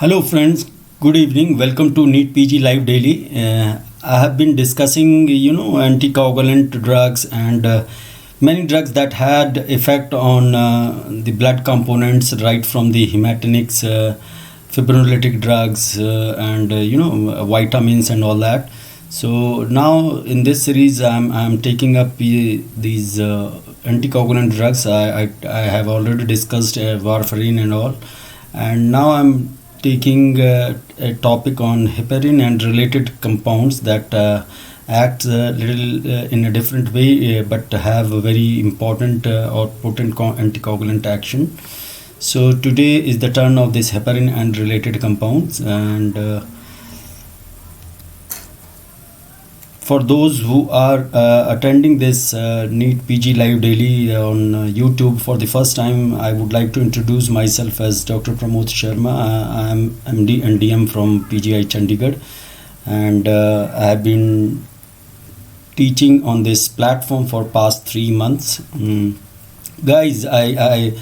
Hello, friends. Good evening. Welcome to NEET PG Live Daily. I have been discussing, anticoagulant drugs and many drugs that had effect on the blood components, right from the hematinics, fibrinolytic drugs, and vitamins and all that. So now in this series, I'm taking up these anticoagulant drugs. I have already discussed warfarin and all, and now I'm taking a topic on heparin and related compounds that act a little in a different way, but have a very important or potent anticoagulant action. So today is the turn of this heparin and related compounds, and for those who are attending this NEET PG Live Daily on YouTube for the first time, I would like to introduce myself as Dr. Pramod Sharma. I am MD and DM from PGI Chandigarh, and I have been teaching on this platform for past 3 months. Guys, I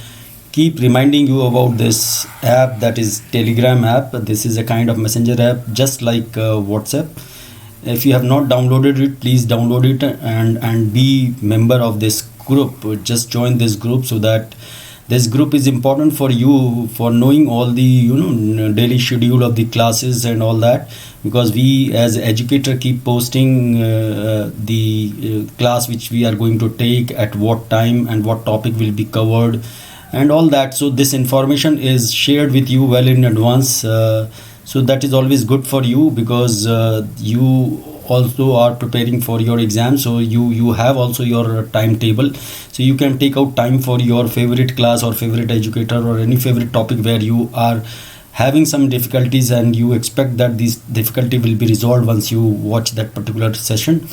keep reminding you about this app, that is Telegram app. This is a kind of messenger app just like WhatsApp. If you have not downloaded it, please download it and be member of this group. Just join this group, so that this group is important for you for knowing all the daily schedule of the classes and all that, because we as educator keep posting the class which we are going to take, at what time and what topic will be covered and all that. So this information is shared with you well in advance. So that is always good for you, because you also are preparing for your exam. So you have also your timetable, so you can take out time for your favorite class or favorite educator or any favorite topic where you are having some difficulties, and you expect that this difficulty will be resolved once you watch that particular session.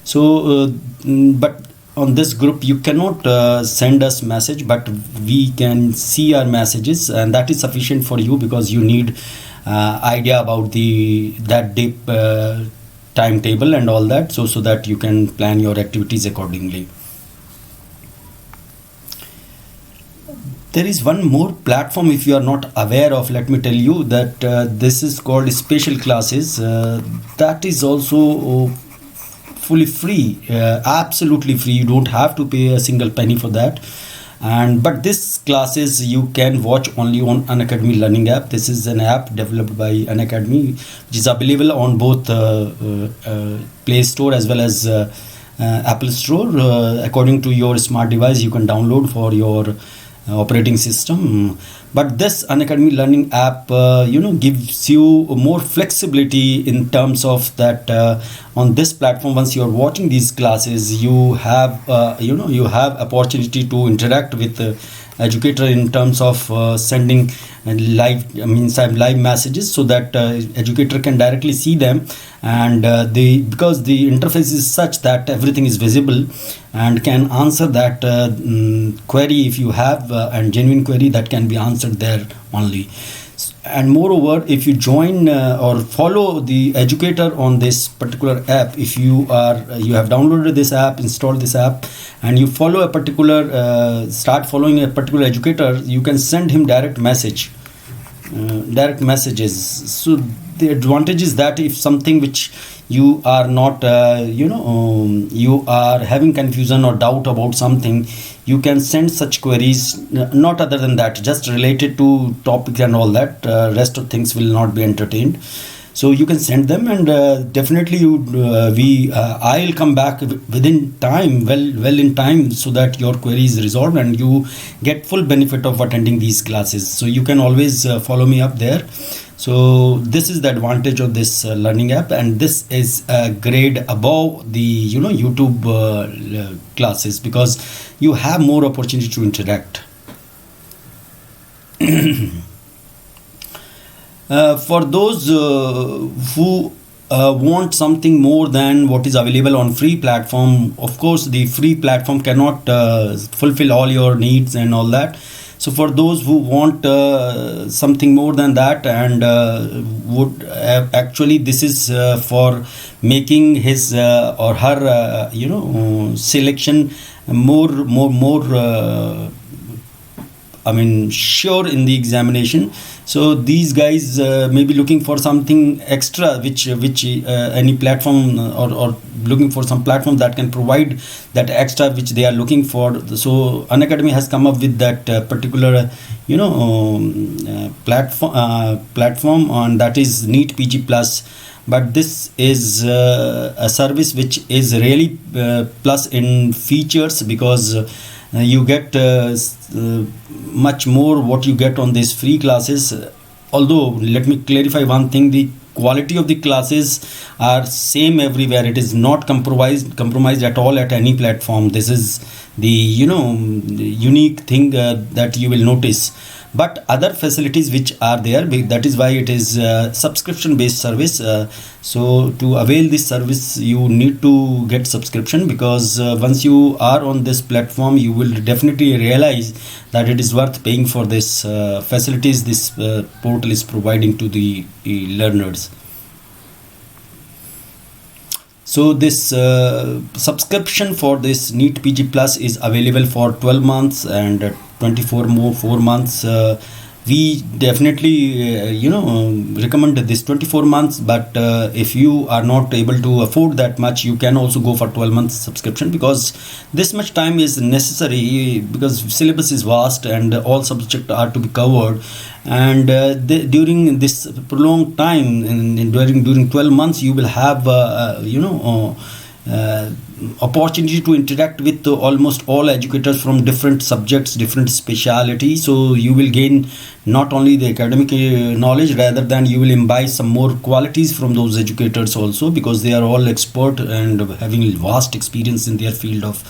So but on this group you cannot send us message, but we can see our messages, and that is sufficient for you, because you need idea about that deep timetable and all that, so that you can plan your activities accordingly. There is one more platform, if you are not aware of, let me tell you that this is called Special Classes. That is also fully free, absolutely free. You don't have to pay a single penny for that. But this classes you can watch only on Unacademy Learning app. This is an app developed by Unacademy, which is available on both Play Store as well as Apple Store. According to your smart device, you can download for your operating system. But this Unacademy Learning app gives you more flexibility in terms of that on this platform. Once you are watching these classes, you have you have opportunity to interact with the educator in terms of sending live messages, so that educator can directly see them, and because the interface is such that everything is visible, and can answer that query if you have and genuine query that can be answered there only. And moreover, if you join or follow the educator on this particular app, if you have downloaded this app, installed this app, and you follow a particular start following a particular educator, you can send him direct messages. So the advantage is that if something which you are not you are having confusion or doubt about something, you can send such queries, not other than that, just related to topics and all that. Rest of things will not be entertained. So you can send them, and definitely I'll come back within time, well in time, so that your query is resolved and you get full benefit of attending these classes. So you can always follow me up there. So this is the advantage of this learning app, and this is a grade above the YouTube classes, because you have more opportunity to interact. For those who want something more than what is available on free platform, of course the free platform cannot fulfill all your needs and all that. So for those who want something more than that, and would actually this is for making his or her selection more sure in the examination. So these guys may be looking for something extra, which any platform, or looking for some platform that can provide that extra which they are looking for. So Unacademy has come up with that particular platform, and that is NEET PG Plus. But this is a service which is really plus in features, because you get much more what you get on these free classes. Although, let me clarify one thing: the quality of the classes are same everywhere. It is not compromised at all at any platform. This is the unique thing that you will notice. But other facilities which are there, that is why it is subscription based service. So to avail this service, you need to get subscription, because once you are on this platform, you will definitely realize that it is worth paying for this facilities this portal is providing to the learners. So this subscription for this NEET PG Plus is available for 12 months and 24 more 4 months. We definitely recommend this 24 months, but if you are not able to afford that much, you can also go for 12 months subscription, because this much time is necessary, because syllabus is vast and all subjects are to be covered. And during this prolonged time, during 12 months, you will have opportunity to interact with almost all educators from different subjects, different speciality. So you will gain not only the academic knowledge, rather than you will imbibe some more qualities from those educators also, because they are all expert and having vast experience in their field of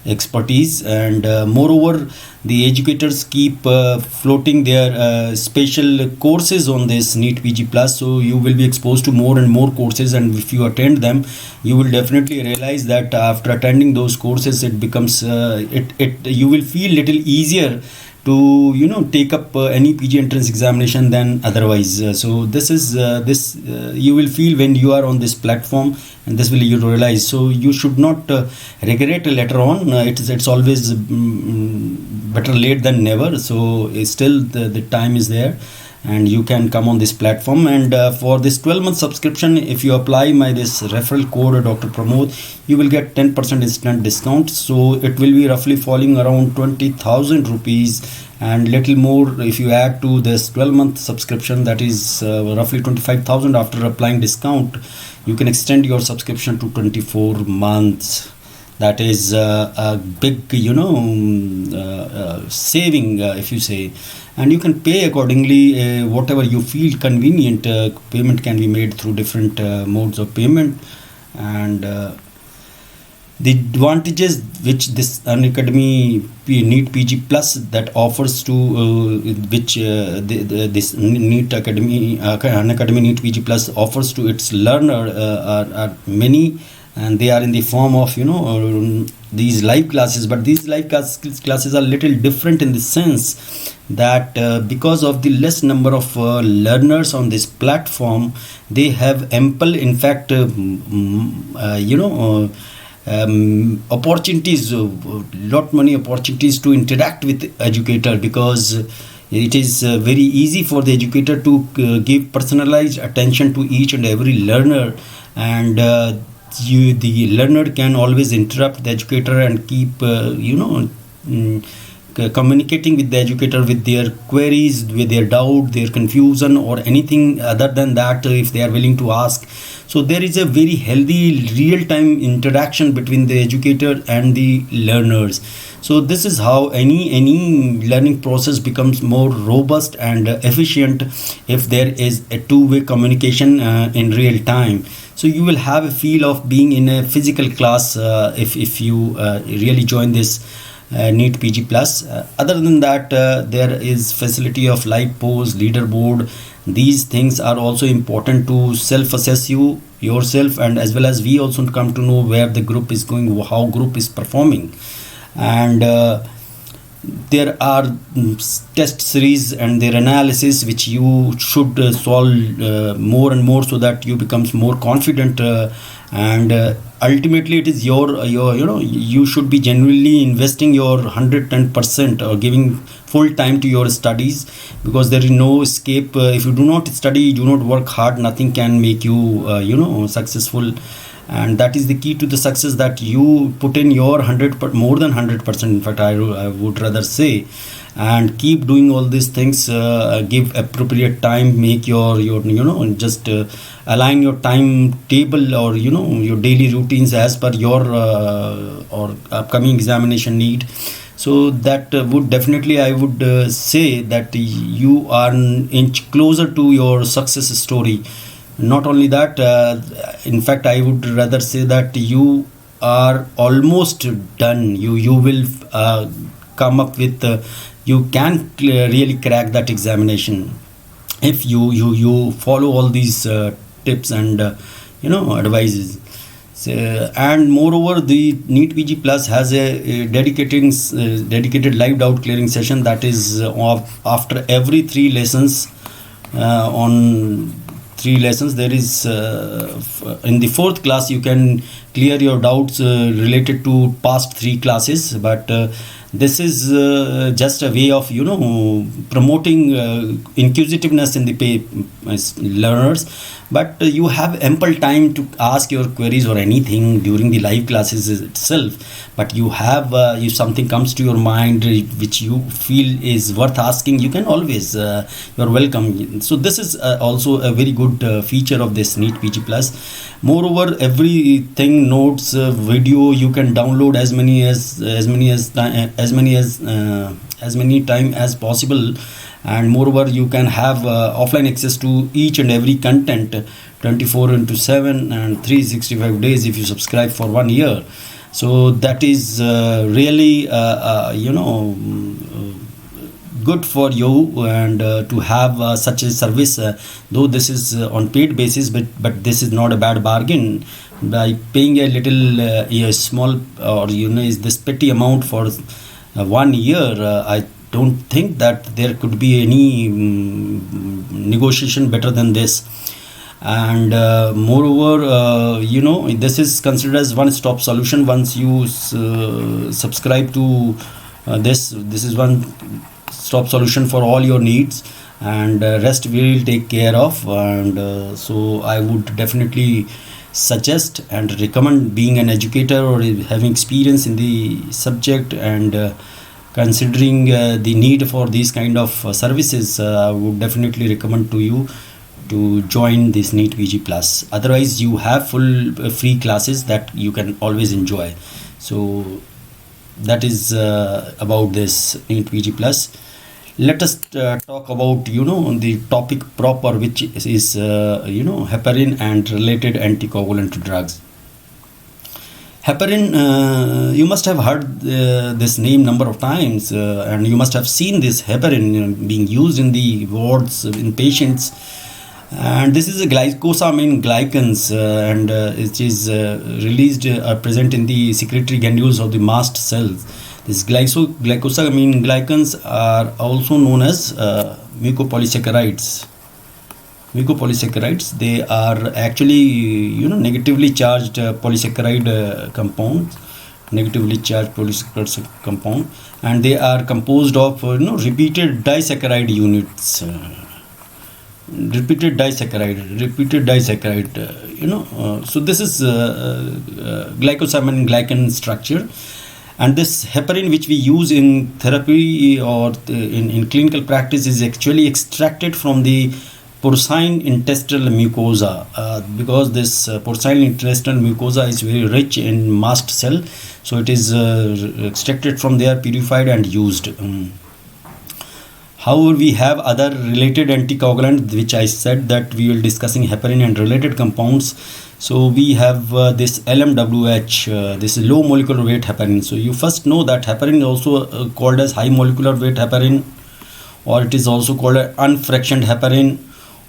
expertise. And moreover, the educators keep floating their special courses on this NEET PG Plus, so you will be exposed to more and more courses, and if you attend them, you will definitely realize that after attending those courses, it becomes you will feel little easier to take up any PG entrance examination than otherwise. So this is this you will feel when you are on this platform, and this will you realize. So you should not regret later on. It's always better late than never. So still the time is there, and you can come on this platform. And for this 12-month subscription, if you apply this referral code Dr. Pramod, you will get 10% instant discount. So it will be roughly falling around 20,000 rupees, and little more if you add to this 12-month subscription, that is roughly 25,000. After applying discount, you can extend your subscription to 24 months. That is a big saving, if you say. And you can pay accordingly, whatever you feel convenient. Payment can be made through different modes of payment. And the advantages which this Unacademy NEET PG Plus that offers to this NEET Academy Unacademy NEET PG Plus offers to its learner are many, and they are in the form of these live classes. But these live classes are little different in the sense that because of the less number of learners on this platform, they have ample, in fact, opportunities, lot many opportunities to interact with educator, because it is very easy for the educator to give personalized attention to each and every learner. And the learner can always interrupt the educator and keep communicating with the educator with their queries, with their doubt, their confusion, or anything other than that, if they are willing to ask. So there is a very healthy real-time interaction between the educator and the learners. So this is how any learning process becomes more robust and efficient if there is a two-way communication in real time. So you will have a feel of being in a physical class if you really join this NEET PG Plus. Other than that, there is facility of live polls, leaderboard. These things are also important to self-assess yourself, and as well as we also come to know where the group is going, how group is performing. And there are test series and their analysis which you should solve more and more, so that you becomes more confident. And ultimately it is your you should be genuinely investing your 110% or giving full time to your studies, because there is no escape. If you do not study, do not work hard, nothing can make you successful. And that is the key to the success, that you put in your more than 100%, in fact I would rather say, and keep doing all these things. Give appropriate time, make your just align your timetable, or your daily routines as per your or upcoming examination need. So that would definitely, I would say that you are an inch closer to your success story. Not only that, in fact I would rather say that you are almost done. You will come up with you can really crack that examination if you follow all these tips and advices. So, and moreover, the NEET PG Plus has a dedicated live doubt clearing session, that is after every 3 lessons. On 3 lessons there is in the 4th class you can clear your doubts related to past 3 classes, but this is just a way of promoting inquisitiveness in the learners. But you have ample time to ask your queries or anything during the live classes itself. But you have if something comes to your mind which you feel is worth asking, you can always you're welcome. So this is also a very good feature of this NEET PG Plus. Moreover, everything, notes, video, you can download as many time as possible. And moreover, you can have offline access to each and every content 24/7 and 365 days if you subscribe for 1 year. So that is really good for you, and to have such a service, though this is on paid basis, but this is not a bad bargain. By paying a little a small, or is this petty amount for 1 year, I don't think that there could be any negotiation better than this. And moreover, this is considered as one-stop solution. Once you subscribe to this is one stop solution for all your needs, and rest we will take care of. And so I would definitely suggest and recommend, being an educator or having experience in the subject, and considering the need for these kind of services, I would definitely recommend to you to join this NEET PG Plus. Otherwise, you have full free classes that you can always enjoy. So that is about this NEET PG Plus. Let us talk about the topic proper, which is heparin and related anticoagulant drugs. Heparin, you must have heard this name number of times, and you must have seen this heparin being used in the wards in patients. And this is a glycosamine glycans, and it is released present in the secretory granules of the mast cells. These glycosamine glycans are also known as mucopolysaccharides. They are actually negatively charged polysaccharide compounds, and they are composed of repeated disaccharide units. Repeated disaccharide, so this is glycosamine glycan structure. And this heparin, which we use in therapy or in clinical practice, is actually extracted from the porcine intestinal mucosa, because this porcine intestinal mucosa is very rich in mast cell, so it is extracted from there, purified and used. However, we have other related anticoagulants, which I said that we will discussing heparin and related compounds. So we have this LMWH, this is low molecular weight heparin. So you first know that heparin is also called as high molecular weight heparin, or it is also called unfractioned heparin,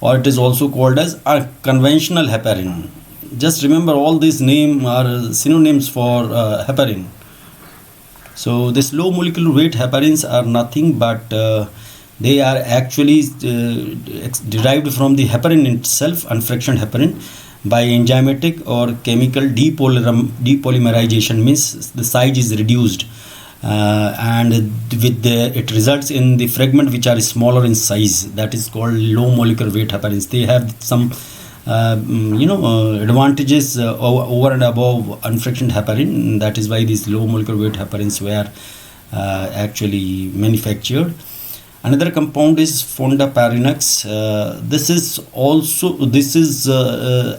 or it is also called as conventional heparin. Just remember, all these names are synonyms for heparin. So this low molecular weight heparins are nothing but they are actually derived from the heparin itself, unfractioned heparin. by enzymatic or chemical depolymerization, means the size is reduced, and it results in the fragment which are smaller in size. That is called low molecular weight heparins. They have some advantages over and above unfractionated heparin. That is why these low molecular weight heparins were actually manufactured. Another compound is fondaparinux. This is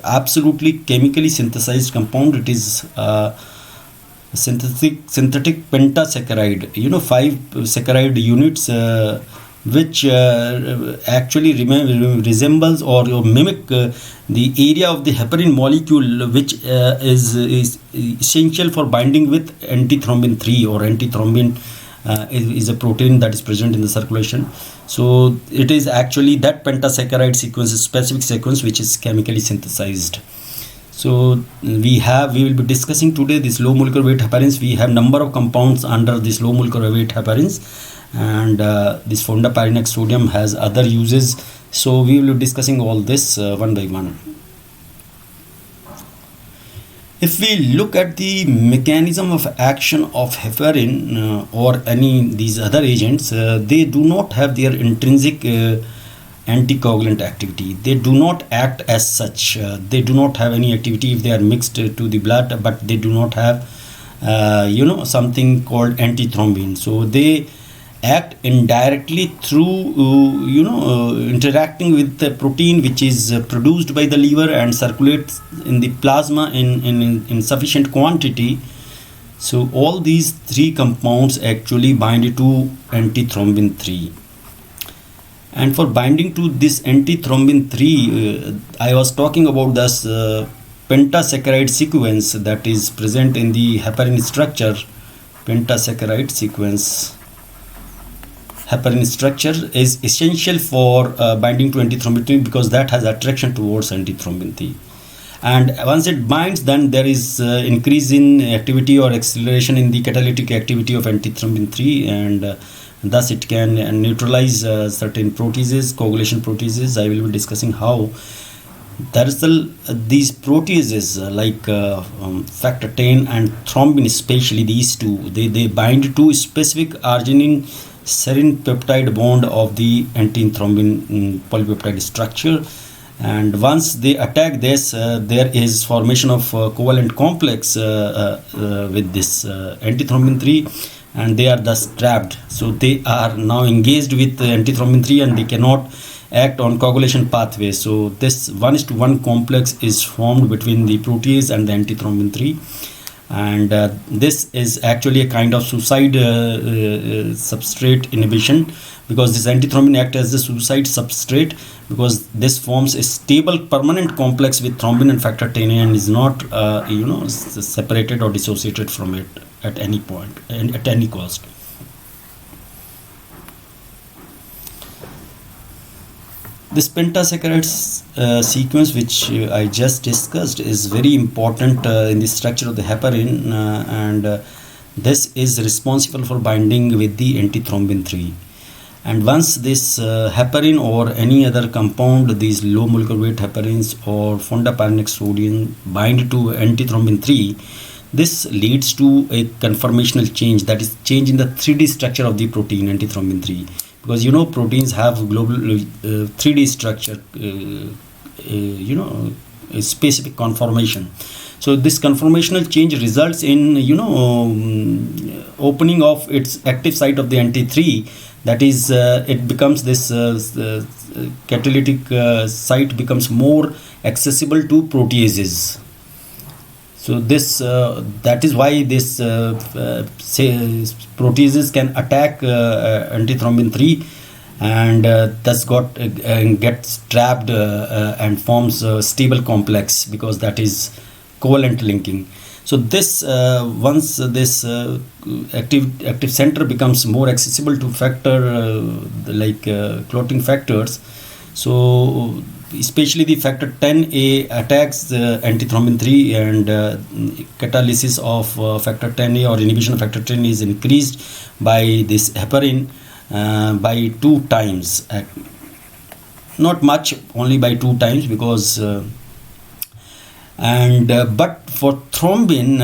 absolutely chemically synthesized compound. It is synthetic pentasaccharide. 5 saccharide units, which actually resembles or mimic the area of the heparin molecule, which is essential for binding with antithrombin 3, or antithrombin is a protein that is present in the circulation. So it is actually that pentasaccharide sequence, a specific sequence, which is chemically synthesized. So we will be discussing today this low molecular weight heparins. We have number of compounds under this low molecular weight heparins, and this fondaparinux sodium has other uses. So we will be discussing all this one by one. If we look at the mechanism of action of heparin or any these other agents, they do not have their intrinsic anticoagulant activity. They do not act as such. They do not have any activity if they are mixed to the blood, but they do not have something called antithrombin. So they act indirectly through interacting with the protein which is produced by the liver and circulates in the plasma in sufficient quantity. So all these 3 compounds actually bind to antithrombin 3. And for binding to this antithrombin 3, I was talking about this pentasaccharide sequence that is present in the heparin structure. Pentasaccharide sequence. Heparin structure is essential for binding to antithrombin 3 because that has attraction towards antithrombin 3. And once it binds, then there is increase in activity or acceleration in the catalytic activity of antithrombin 3, and thus it can neutralize certain proteases, coagulation proteases. I will be discussing how. These proteases like factor 10 and thrombin, especially these two, they bind to specific arginine serine peptide bond of the antithrombin polypeptide structure, and once they attack this, there is formation of covalent complex with this antithrombin 3, and they are thus trapped. So they are now engaged with antithrombin 3 and they cannot act on coagulation pathway. So this 1:1 complex is formed between the protease and the antithrombin 3, and this is actually a kind of suicide substrate inhibition, because this antithrombin acts as the suicide substrate, because this forms a stable permanent complex with thrombin and factor 10 and is not separated or dissociated from it at any point and at any cost. This pentasaccharide sequence, which I just discussed, is very important in the structure of the heparin, and this is responsible for binding with the antithrombin 3. And once this heparin or any other compound, these low molecular weight heparins or fondaparinux sodium, bind to antithrombin 3, this leads to a conformational change, that is change in the 3D structure of the protein antithrombin 3. Because proteins have global 3D structure, a specific conformation. So this conformational change results in opening of its active site of the anti-3. That is, it becomes this catalytic site becomes more accessible to proteases. So this that is why this proteases can attack antithrombin 3, and thus gets trapped and forms a stable complex, because that is covalent linking. So this once this active center becomes more accessible to factor like clotting factors, so especially the factor 10A attacks antithrombin 3, and catalysis of factor 10A or inhibition of factor 10 is increased by this heparin by 2 times. Not much, only by 2 times, because And but for thrombin,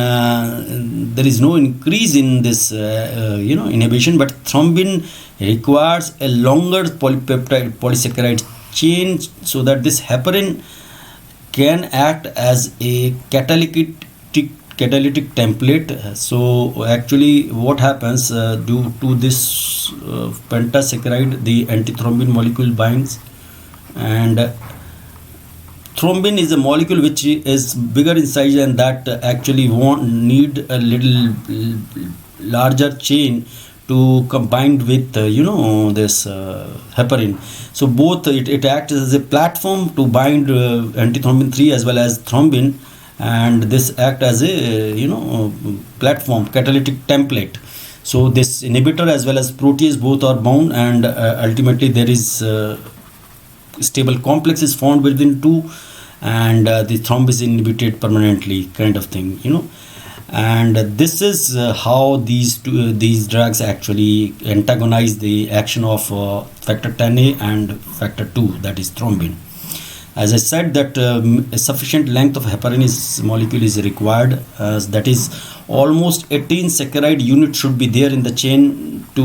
there is no increase in this inhibition, but thrombin requires a longer polypeptide polysaccharide chain, so that this heparin can act as a catalytic template. So actually what happens, due to this pentasaccharide, the antithrombin molecule binds, and thrombin is a molecule which is bigger in size, and that actually won't need a little larger chain to combine with this heparin. So both it acts as a platform to bind antithrombin 3 as well as thrombin, and this act as a platform catalytic template. So this inhibitor as well as protease both are bound, and ultimately there is stable complex is formed within two, and the thrombin is inhibited permanently, kind of thing, and this is how these drugs actually antagonize the action of factor 10A and factor 2, that is thrombin. As I said, that a sufficient length of heparin molecule is required, that is almost 18 saccharide units should be there in the chain to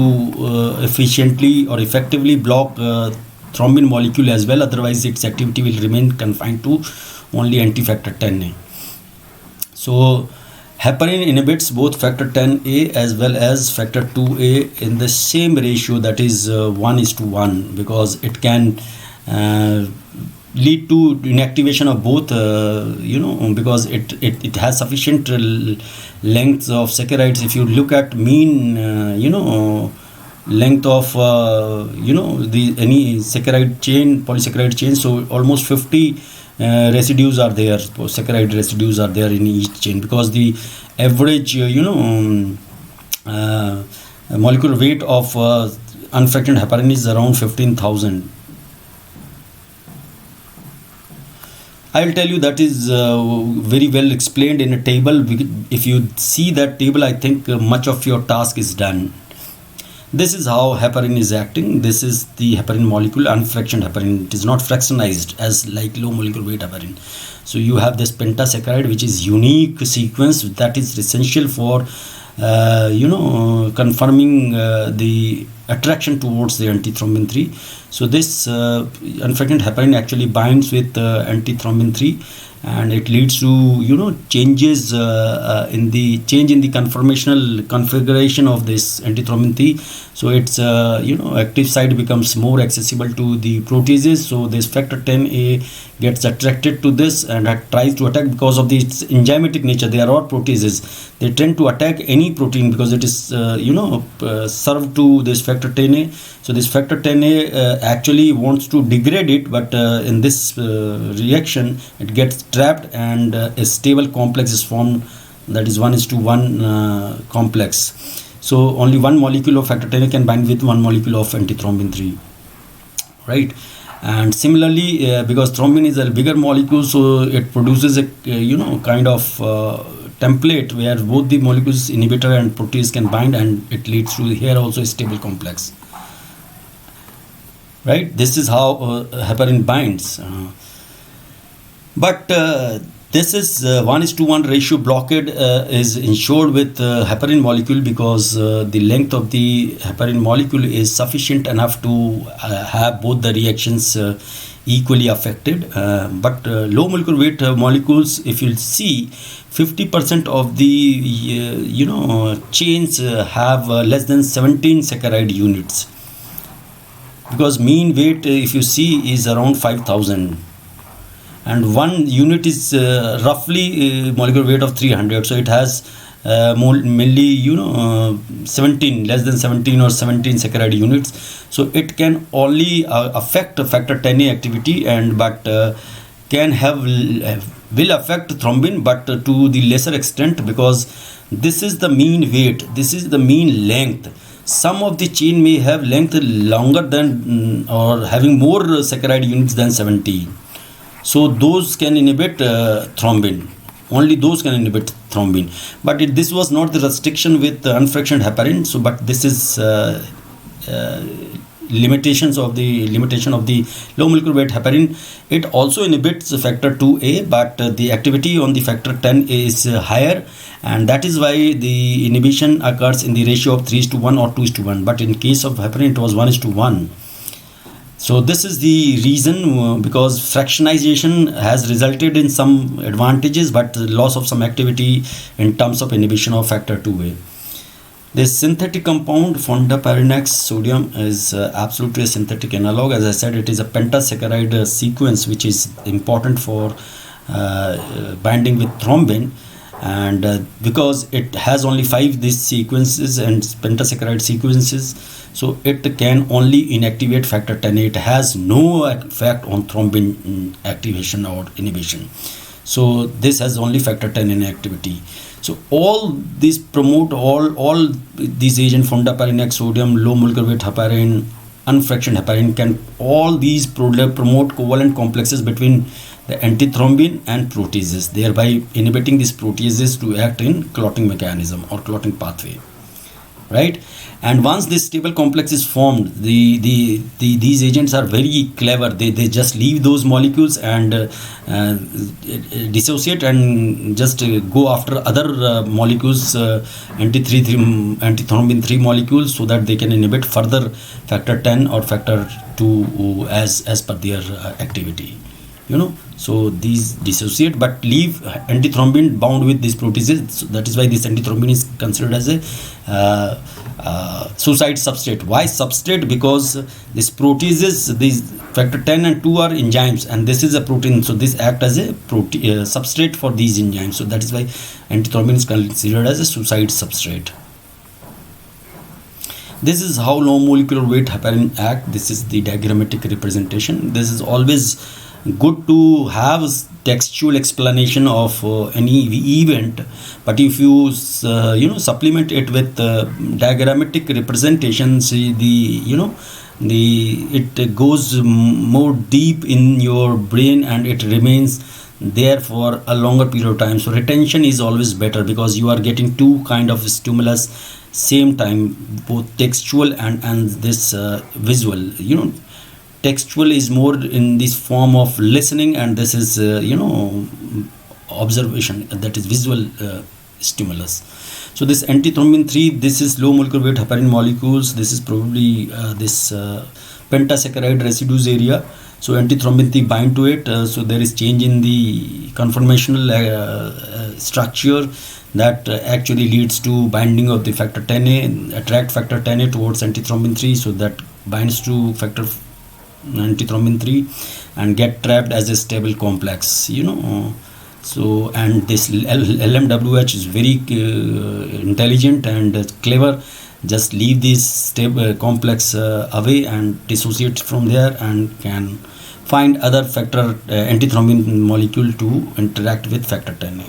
efficiently or effectively block thrombin molecule as well, otherwise its activity will remain confined to only anti-factor 10A. So heparin inhibits both factor 10A as well as factor 2A in the same ratio, that is 1:1, because it can lead to inactivation of both, because it has sufficient lengths of saccharides. If you look at mean length of any saccharide chain, polysaccharide chain, so almost 50 residues are there, saccharide residues are there in each chain, because the average molecular weight of unfractionated heparin is around 15,000. I'll tell you that is very well explained in a table. If you see that table, I think much of your task is done. This is how heparin is acting. This is the heparin molecule, unfractionated heparin. It is not fractionized as like low molecular weight heparin. So you have this pentasaccharide, which is unique sequence that is essential for confirming the attraction towards the antithrombin 3. So this unfractionated heparin actually binds with antithrombin 3, and it leads to changes in the conformational configuration of this antithrombin 3. So its active site becomes more accessible to the proteases. So this factor 10A gets attracted to this and tries to attack, because of its enzymatic nature. They are all proteases. They tend to attack any protein because it is served to this factor 10A. So this factor 10A actually wants to degrade it, but in this reaction it gets trapped, and a stable complex is formed, that is 1:1 complex. So only one molecule of factor 10A can bind with one molecule of antithrombin 3, right? And similarly, because thrombin is a bigger molecule, so it produces a kind of template where both the molecules inhibitor and protease can bind, and it leads to here also a stable complex, right? This is how heparin binds, but this is 1:1 ratio blockade is ensured with heparin molecule, because the length of the heparin molecule is sufficient enough to have both the reactions equally affected. But low molecular weight molecules, if you see, 50% of the chains have less than 17 saccharide units, because mean weight, if you see, is around 5,000. And one unit is roughly molecular weight of 300. So it has mainly 17, less than 17 or 17 saccharide units. So it can only affect factor 10A activity, but can will affect thrombin, but to the lesser extent, because this is the mean weight, this is the mean length. Some of the chain may have length longer than or having more saccharide units than 17. So those can inhibit thrombin. Only those can inhibit thrombin. But this was not the restriction with unfractionated heparin. So, but this is limitation of the low molecular weight heparin. It also inhibits factor 2a, but the activity on the factor 10a is higher, and that is why the inhibition occurs in the ratio of 3:1 or 2:1. But in case of heparin, it was 1:1. So this is the reason, because fractionization has resulted in some advantages, but the loss of some activity in terms of inhibition of factor 2a. This synthetic compound fondaparinux sodium is absolutely a synthetic analog. As I said, it is a pentasaccharide sequence which is important for binding with thrombin, and because it has only 5 these sequences and pentasaccharide sequences, so it can only inactivate factor 10. It has no effect on thrombin activation or inhibition. So this has only factor 10 inactivity. So all these promote all these agents, fondaparinux sodium, low molecular weight heparin, unfractioned heparin, can all these promote covalent complexes between the antithrombin and proteases, thereby inhibiting these proteases to act in clotting mechanism or clotting pathway, right? And once this stable complex is formed, these agents are very clever. They just leave those molecules and dissociate and just go after other molecules, antithrombin 3 molecules, so that they can inhibit further factor 10 or factor 2 as per their activity. So these dissociate but leave antithrombin bound with these proteases. So that is why this antithrombin is considered as a suicide substrate. Why substrate? Because this proteases, these factor 10 and 2 are enzymes, and this is a protein, so this act as a substrate for these enzymes. So that is why antithrombin is considered as a suicide substrate. This is how low molecular weight heparin act. This is the diagrammatic representation. This is always good to have textual explanation of any event, but if you supplement it with diagrammatic representations, it goes more deep in your brain and it remains there for a longer period of time. So retention is always better, because you are getting two kind of stimulus same time, both textual and this visual. Textual is more in this form of listening, and this is observation, that is visual stimulus. So this antithrombin 3, this is low molecular weight heparin molecules. This is probably this pentasaccharide residues area. So antithrombin 3 bind to it, so there is change in the conformational structure that actually leads to binding of the factor 10a, attract factor 10a towards antithrombin 3, so that binds to factor antithrombin 3 and get trapped as a stable complex. So, and this LMWH is very intelligent and clever. Just leave this stable complex away and dissociate from there, and can find other factor antithrombin molecule to interact with factor 10a.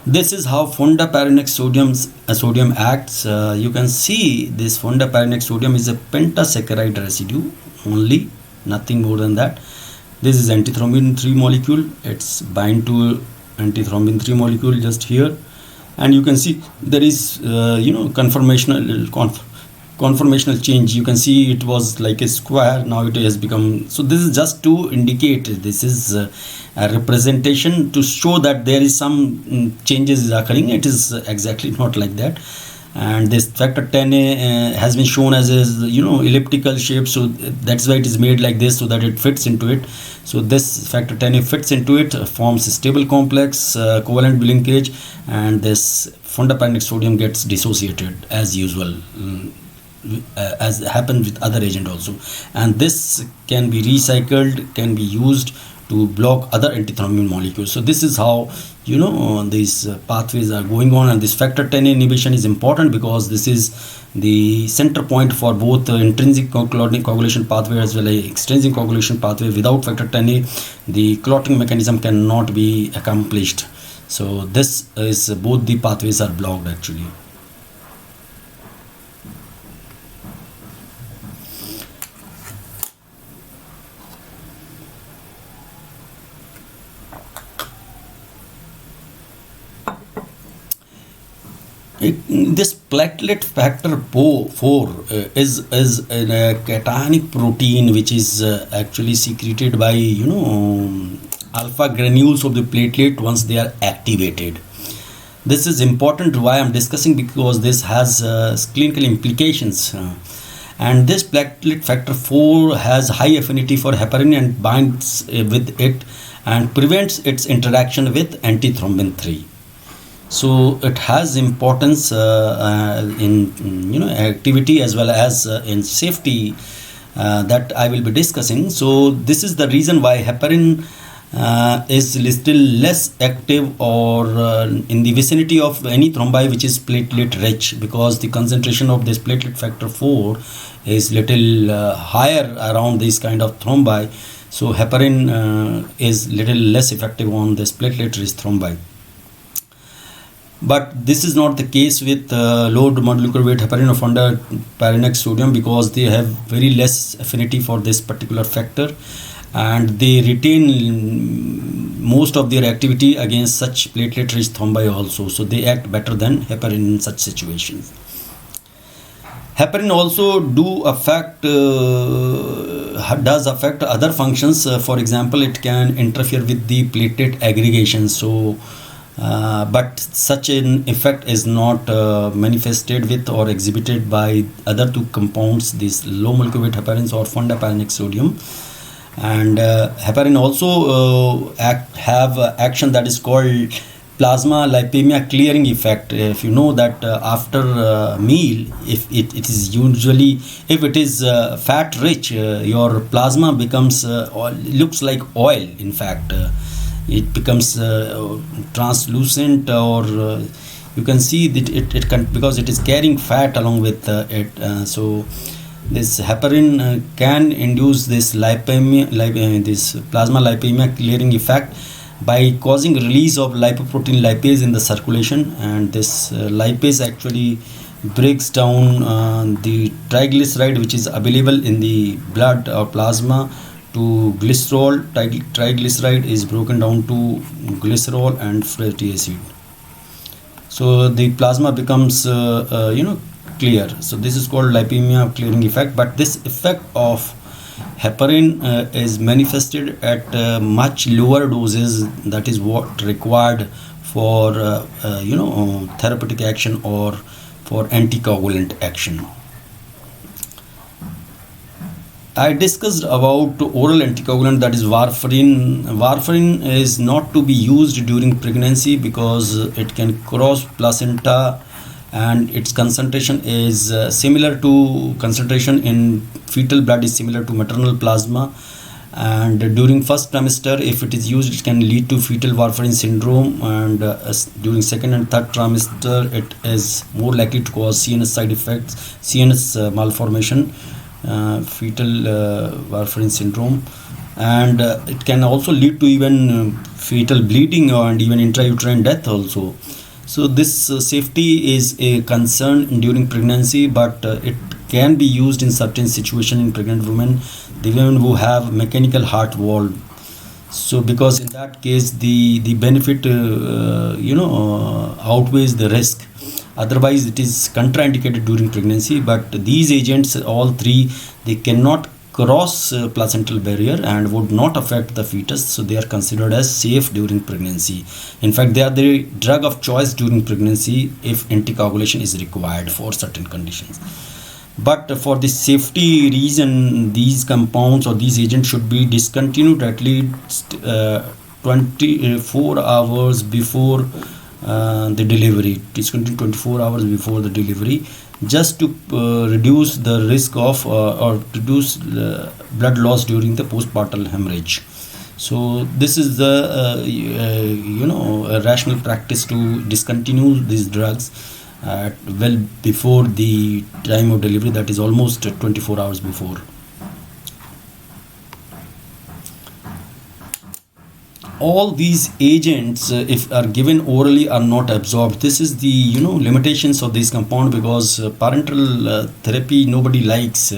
This is how fondaparinux sodium acts. You can see this fondaparinux sodium is a pentasaccharide residue only, nothing more than that. This is antithrombin 3 molecule. It's bind to antithrombin 3 molecule just here, and you can see there is conformational change. You can see it was like a square, now it has become. So this is just to indicate, this is a representation to show that there is some changes is occurring. It is exactly not like that. And this factor 10a has been shown as a elliptical shape, so that's why it is made like this, so that it fits into it. So this factor 10a fits into it, forms a stable complex, covalent linkage, and this fondaparinux sodium gets dissociated as usual, as happens with other agent also. And this can be recycled, can be used to block other antithrombin molecules. So this is how these pathways are going on. And this factor 10 inhibition is important, because this is the center point for both intrinsic coagulation pathway as well as extrinsic coagulation pathway. Without factor 10a, the clotting mechanism cannot be accomplished. So this is, both the pathways are blocked actually. This platelet factor 4 is a cationic protein which is actually secreted by alpha granules of the platelet once they are activated. This is important why I'm discussing, because this has clinical implications. And this platelet factor 4 has high affinity for heparin and binds with it and prevents its interaction with antithrombin 3. So it has importance in activity as well as in safety that I will be discussing. So this is the reason why heparin is little less active or in the vicinity of any thrombi which is platelet rich, because the concentration of this platelet factor 4 is little higher around this kind of thrombi. So heparin is little less effective on this platelet rich thrombi. But this is not the case with low molecular weight heparin or fondaparinux sodium, because they have very less affinity for this particular factor, and they retain most of their activity against such platelet rich thrombi also. So they act better than heparin in such situations. Heparin also does affect other functions. For example, it can interfere with the platelet aggregation. So but such an effect is not manifested with or exhibited by other two compounds, these low molecular weight heparins or fondaparinux sodium. And heparin also have action that is called plasma lipemia clearing effect. If you know that after meal, if it is usually, if it is fat rich, your plasma becomes looks like oil. In fact, it becomes translucent, or you can see that it can, because it is carrying fat along with it. So this heparin can induce this this plasma lipemia clearing effect by causing release of lipoprotein lipase in the circulation, and this lipase actually breaks down the triglyceride which is available in the blood or plasma to glycerol. Triglyceride is broken down to glycerol and fatty acid. So the plasma becomes clear. So this is called lipemia clearing effect. But this effect of heparin is manifested at much lower doses. That is what required for therapeutic action or for anticoagulant action. I discussed about oral anticoagulant, that is warfarin. Warfarin is not to be used during pregnancy because it can cross placenta, and its concentration is similar to concentration in fetal blood is similar to maternal plasma. And during first trimester, if it is used, it can lead to fetal warfarin syndrome, and during second and third trimester, it is more likely to cause CNS side effects, CNS malformation, fetal warfarin syndrome, and it can also lead to even fetal bleeding and even intrauterine death also. So this safety is a concern during pregnancy, but it can be used in certain situations in pregnant women, the women who have mechanical heart valve. So because in that case the benefit outweighs the risk. Otherwise it is contraindicated during pregnancy. But these agents, all three, they cannot cross placental barrier and would not affect the fetus, so they are considered as safe during pregnancy. In fact, they are the drug of choice during pregnancy if anticoagulation is required for certain conditions. But for the safety reason, these compounds or these agents should be discontinued at least 24 hours before the delivery. Discontinued 24 hours before the delivery, just to reduce the risk of or reduce blood loss during the postpartum hemorrhage. So this is the a rational practice to discontinue these drugs well before the time of delivery, that is almost 24 hours before. All these agents, if are given orally, are not absorbed. This is the limitations of this compound, because parenteral therapy nobody likes,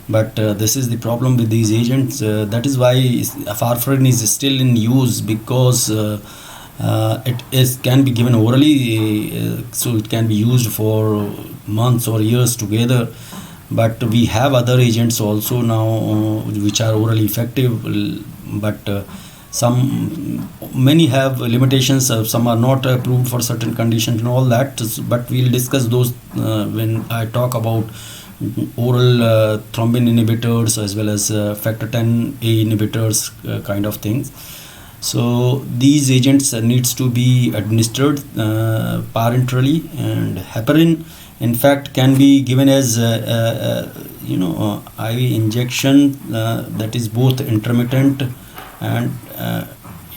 but this is the problem with these agents. That is why warfarin is still in use, because It is can be given orally, so it can be used for months or years together. But we have other agents also now which are orally effective, but some many have limitations. Some are not approved for certain conditions and all that. But we'll discuss those when I talk about oral thrombin inhibitors as well as factor 10A inhibitors kind of things. So these agents needs to be administered parenterally, and heparin in fact can be given as IV injection, that is both intermittent and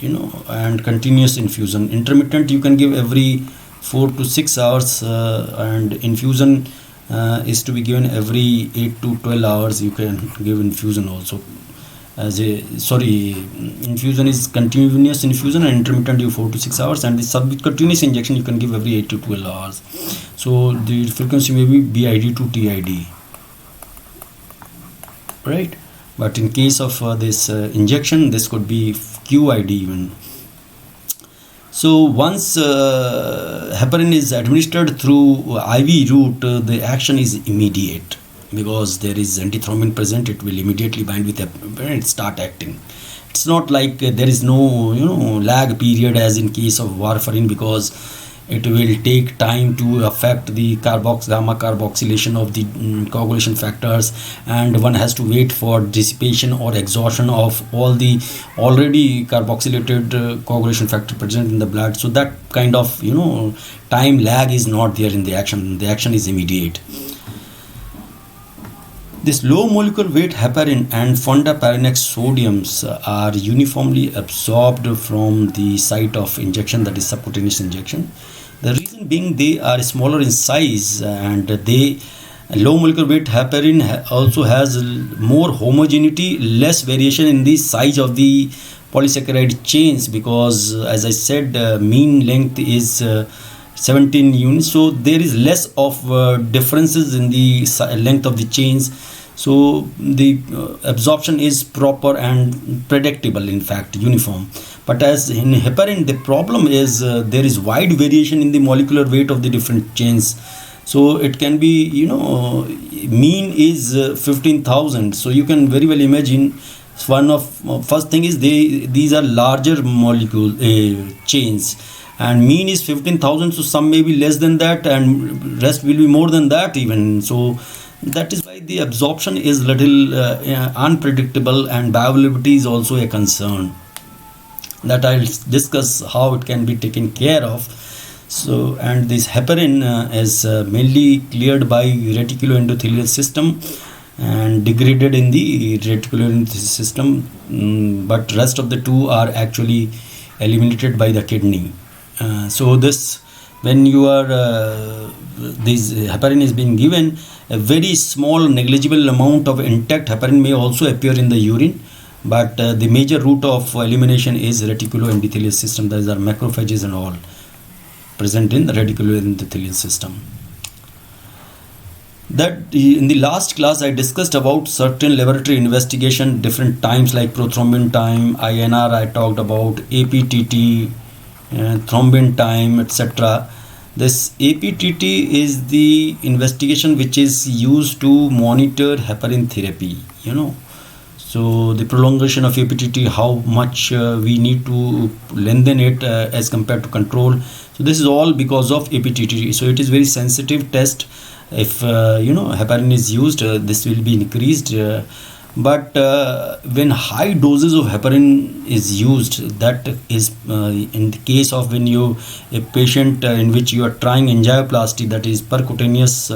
and continuous infusion. Intermittent you can give every 4 to 6 hours, and infusion is to be given every 8 to 12 hours. You can give infusion also infusion is continuous infusion, and intermittent you 4 to 6 hours, and the subcutaneous injection you can give every 8 to 12 hours. So the frequency may be BID to TID, right? But in case of this injection, this could be QID even. So once heparin is administered through IV route, the action is immediate. Because there is antithrombin present, it will immediately bind with heparin and start acting. It's not like there is no lag period as in case of warfarin, because it will take time to affect the gamma carboxylation of the coagulation factors, and one has to wait for dissipation or exhaustion of all the already carboxylated coagulation factor present in the blood. So that kind of time lag is not there in the action. The action is immediate. This low molecular weight heparin and fondaparinux sodiums are uniformly absorbed from the site of injection, that is subcutaneous injection. The reason being they are smaller in size, and low molecular weight heparin also has more homogeneity, less variation in the size of the polysaccharide chains, because as I said, mean length is 17 units, so there is less of differences in the length of the chains. So the absorption is proper and predictable, in fact uniform. But as in heparin, the problem is there is wide variation in the molecular weight of the different chains. So it can be mean is 15,000. So you can very well imagine, first thing is these are larger molecule chains, and mean is 15,000, so some may be less than that and rest will be more than that even. So that is why the absorption is little unpredictable, and bioavailability is also a concern that I'll discuss how it can be taken care of. So, and this heparin is mainly cleared by reticuloendothelial system and degraded in the reticuloendothelial system, but rest of the two are actually eliminated by the kidney. So this, when you are this heparin is being given, a very small negligible amount of intact heparin may also appear in the urine, but the major route of elimination is reticuloendothelial system. Those are macrophages and all present in the reticuloendothelial system. That in the last class I discussed about certain laboratory investigation, different times like prothrombin time, INR I talked about, APTT, thrombin time, etc. This APTT is the investigation which is used to monitor heparin therapy, So the prolongation of APTT, how much we need to lengthen it as compared to control. So this is all because of APTT. So it is very sensitive test. If heparin is used, this will be increased. But when high doses of heparin is used, that is in the case of when a patient in which you are trying angioplasty, that is percutaneous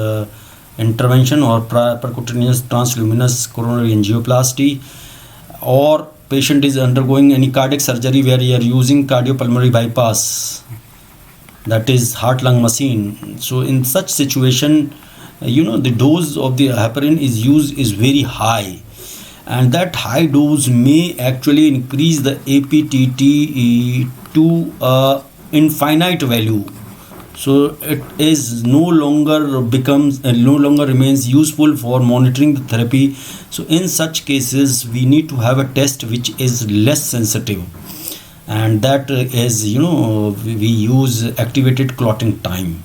intervention or percutaneous transluminous coronary angioplasty, or patient is undergoing any cardiac surgery where you are using cardiopulmonary bypass, that is heart-lung machine. So in such situation, the dose of the heparin is used is very high, and that high dose may actually increase the APTT to infinite value. So it is no longer remains useful for monitoring the therapy. So in such cases we need to have a test which is less sensitive. and that is, we use activated clotting time.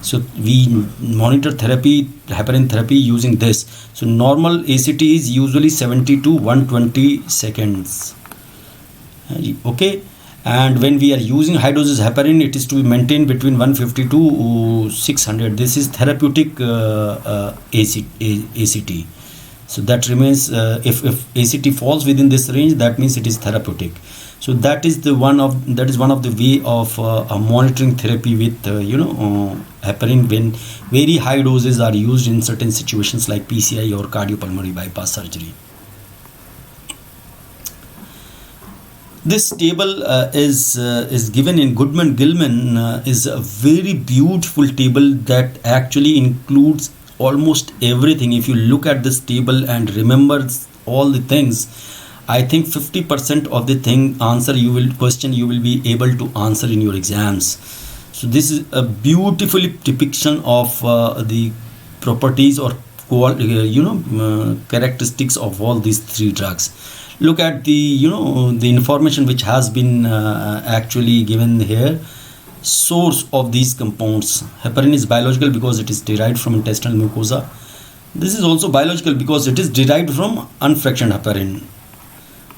So we monitor heparin therapy using this. So normal ACT is usually 70 to 120 seconds. Okay, and when we are using high doses heparin, it is to be maintained between 150 to 600. This is therapeutic ACT. So that remains, if ACT falls within this range, that means it is therapeutic. So that is one of the way of monitoring therapy with heparin when very high doses are used in certain situations like PCI or cardiopulmonary bypass surgery. This table is given in Goodman-Gilman, is a very beautiful table that actually includes almost everything. If you look at this table and remember all the things, I think 50% of the question you will be able to answer in your exams. So this is a beautiful depiction of the properties or characteristics of all these three drugs. Look at the information which has been actually given here. Source of these compounds: heparin is biological because it is derived from intestinal mucosa. This is also biological because it is derived from unfractioned heparin.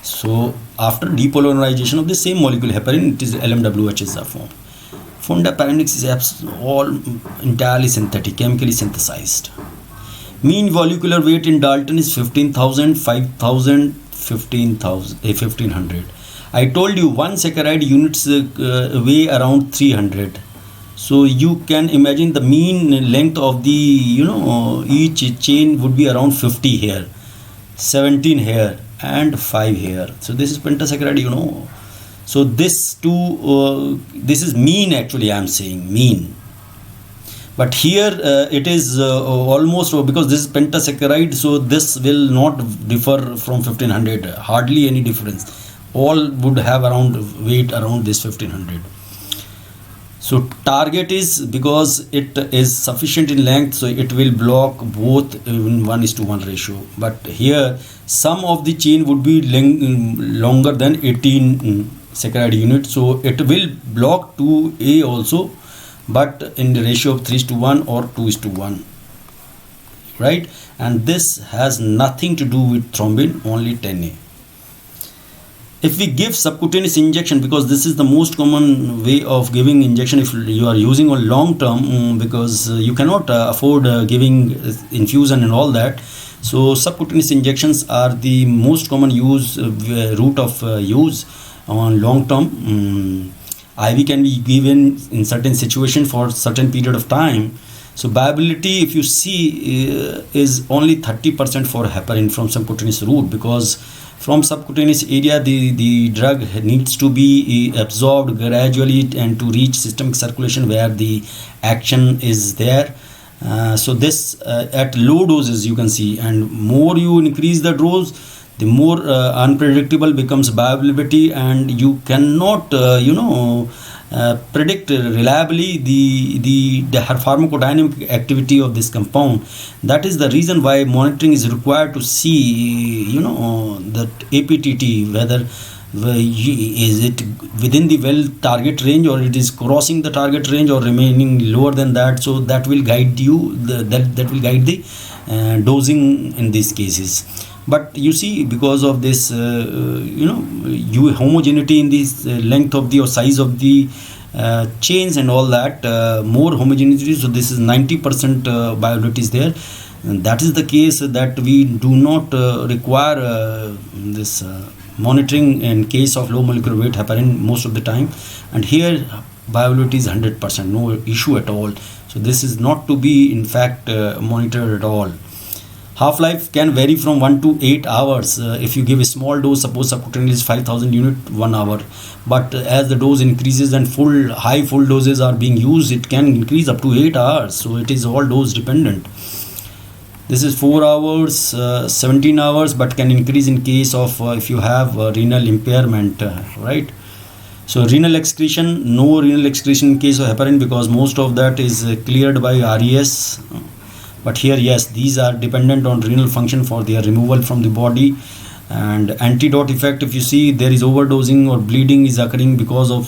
So after depolymerization of the same molecule heparin, it is LMWH is the form. Fondaparinux is all entirely synthetic, chemically synthesized. Mean molecular weight in Dalton is 15,000, 5,000, 1500. I told you one saccharide units weigh around 300. So you can imagine the mean length of the each chain would be around 50 here, 17 here, and 5 here. So this is pentasaccharide, So this is mean, actually I am saying mean. But here it is almost, because this is pentasaccharide, so this will not differ from 1500, hardly any difference. All would have around weight around this 1500. So target is, because it is sufficient in length, so it will block both in 1:1 ratio. But here some of the chain would be longer than 18 saccharide units, so it will block 2A also, but in the ratio of 3:1 or 2:1, right? And this has nothing to do with thrombin, only 10A. If we give subcutaneous injection, because this is the most common way of giving injection if you are using a long term, because you cannot afford giving infusion and all that, so subcutaneous injections are the most common route of use on long term. IV can be given in certain situation for certain period of time. So viability, if you see, is only 30% for heparin from subcutaneous route, because from subcutaneous area the drug needs to be absorbed gradually and to reach systemic circulation where the action is there. So this at low doses you can see, and more you increase the dose, the more unpredictable becomes viability, and you cannot predict reliably the pharmacodynamic activity of this compound. That is the reason why monitoring is required to see that APTT, whether is it within the well target range, or it is crossing the target range or remaining lower than that. So that will guide you, that will guide the dosing in these cases. But you see, because of this homogeneity in this length of the or size of the chains and all that, more homogeneity, so this is 90% viability is there, and that is the case that we do not require this monitoring in case of low molecular weight heparin most of the time, and here viability is 100%, no issue at all. So this is not to be in fact monitored at all. Half-life can vary from 1 to 8 hours. If you give a small dose, suppose subcutaneous 5000 unit, 1 hour. But as the dose increases and high full doses are being used, it can increase up to 8 hours. So it is all dose dependent. This is 4 hours, 17 hours, but can increase in case of if you have renal impairment, right? So renal excretion, no renal excretion in case of heparin, because most of that is cleared by RES. But here, yes, these are dependent on renal function for their removal from the body. And antidote effect, if you see, there is overdosing or bleeding is occurring because of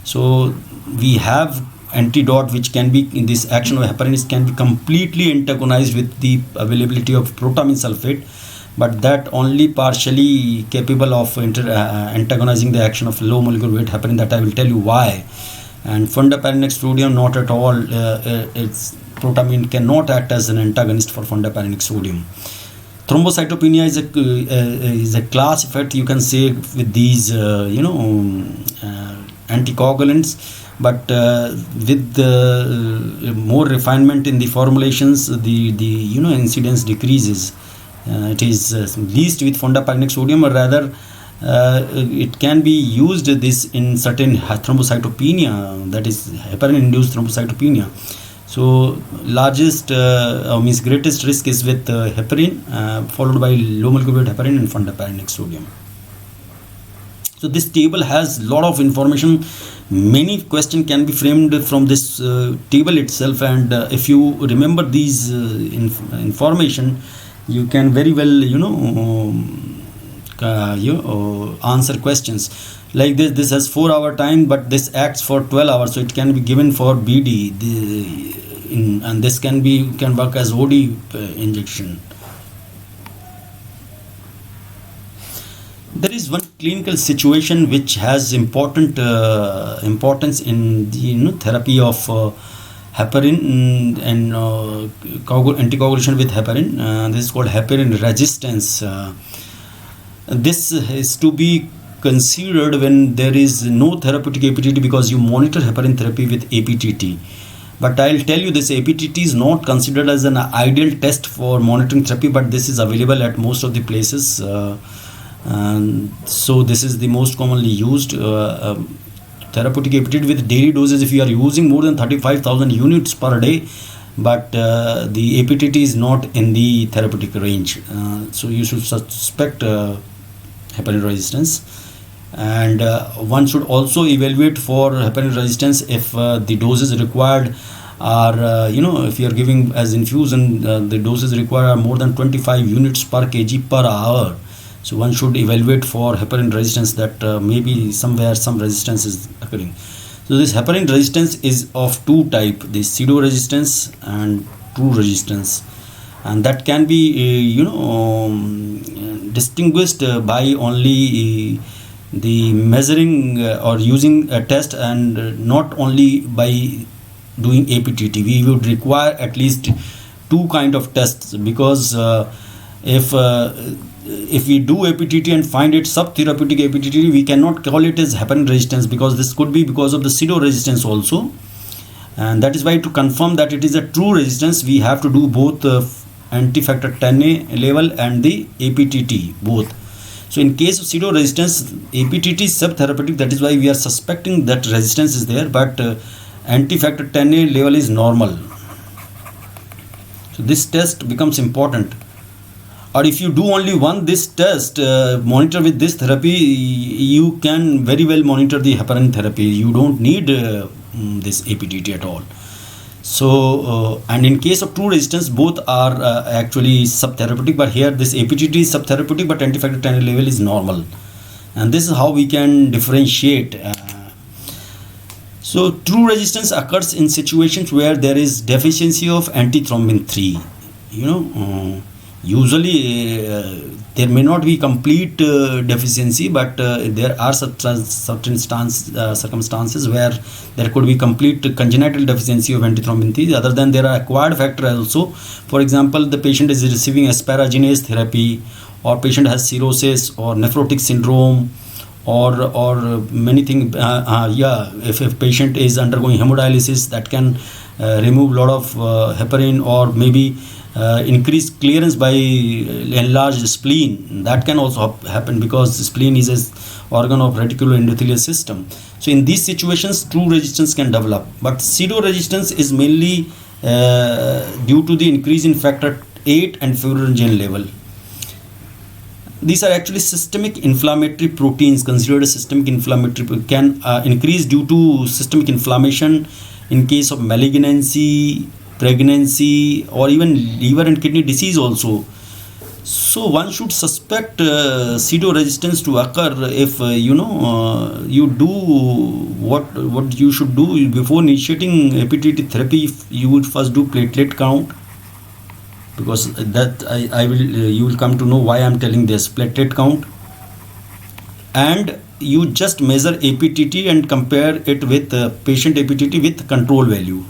so we have antidote which can be in this action of heparin can be completely antagonized with the availability of protamine sulfate, but that only partially capable of antagonizing the action of low molecular weight heparin. That I will tell you why. And fundaparinix sodium, not at all. It's protamine cannot act as an antagonist for fundaparinix sodium. Thrombocytopenia is a class effect, you can say, with these anticoagulants, but with the more refinement in the formulations, the incidence decreases. It is least with fundaparinix sodium, or rather it can be used this in certain thrombocytopenia, that is heparin induced thrombocytopenia. So largest means greatest risk is with heparin, followed by low molecular weight heparin and fundaparinix sodium. So this table has lot of information. Many questions can be framed from this table itself, and if you remember these information, you can very well answer questions like this. This has 4 hour time, but this acts for 12 hours, so it can be given for BD, and this can work as OD injection. There is one clinical situation which has important importance in the therapy of heparin and anticoagulation with heparin. This is called heparin resistance. This is to be considered when there is no therapeutic APTT, because you monitor heparin therapy with APTT. But I'll tell you, this APTT is not considered as an ideal test for monitoring therapy, but this is available at most of the places. So this is the most commonly used therapeutic APTT with daily doses if you are using more than 35,000 units per day, but the APTT is not in the therapeutic range. So you should suspect heparin resistance. And one should also evaluate for heparin resistance if the doses required are if you are giving as infusion, the doses required are more than 25 units per kg per hour. So one should evaluate for heparin resistance, that maybe somewhere some resistance is occurring. So this heparin resistance is of two types: the pseudo resistance and true resistance, and that can be distinguished by only the measuring or using a test, and not only by doing APTT. We would require at least two kind of tests, because if we do APTT and find it subtherapeutic APTT, we cannot call it as heparin resistance, because this could be because of the pseudo resistance also. And that is why, to confirm that it is a true resistance, we have to do both anti-factor 10A level and the APTT both. So in case of pseudo resistance, APTT is subtherapeutic, that is why we are suspecting that resistance is there, but anti-factor 10A level is normal. So this test becomes important. Or if you do only this test, monitor with this therapy, you can very well monitor the heparin therapy. You don't need this APTT at all. So and in case of true resistance, both are actually subtherapeutic, but here this APTT is subtherapeutic, but anti-factor 10 level is normal, and this is how we can differentiate. So true resistance occurs in situations where there is deficiency of antithrombin 3. Usually there may not be complete deficiency, but there are certain circumstances where there could be complete congenital deficiency of antithrombin 3. Other than, there are acquired factors also. For example, the patient is receiving asparaginase therapy, or patient has cirrhosis or nephrotic syndrome, or many things. If patient is undergoing hemodialysis, that can remove a lot of heparin, or maybe increased clearance by enlarged spleen. That can also happen, because the spleen is an organ of reticuloendothelial system. So in these situations, true resistance can develop, but pseudo resistance is mainly due to the increase in factor 8 and fibrinogen level. These are actually systemic inflammatory proteins, considered a systemic inflammatory, can increase due to systemic inflammation in case of malignancy, pregnancy, or even liver and kidney disease also. So one should suspect pseudo resistance to occur if you do what you should do before initiating APTT therapy. If you would first do platelet count, because that I will you will come to know why I'm telling this. Platelet count, and you just measure APTT and compare it with patient APTT with control value.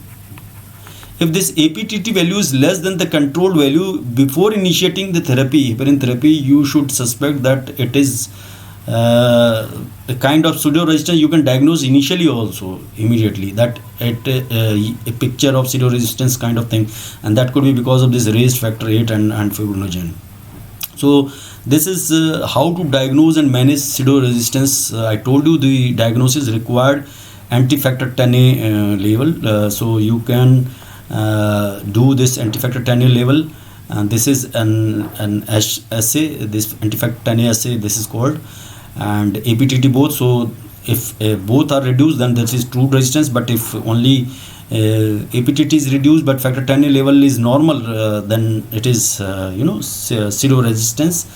If this APTT value is less than the control value before initiating the therapy, heparin therapy, you should suspect that it is a kind of pseudo resistance. You can diagnose initially also immediately that a picture of pseudo resistance kind of thing, and that could be because of this raised factor 8 and fibrinogen. So this is how to diagnose and manage pseudo resistance. I told you the diagnosis required anti-factor 10A level, so you can do this anti-factor 10A level, and this is an assay, this anti-factor 10A assay, this is called, and APTT both. So if both are reduced, then this is true resistance, but if only APTT is reduced but factor 10A level is normal, then it is pseudo resistance.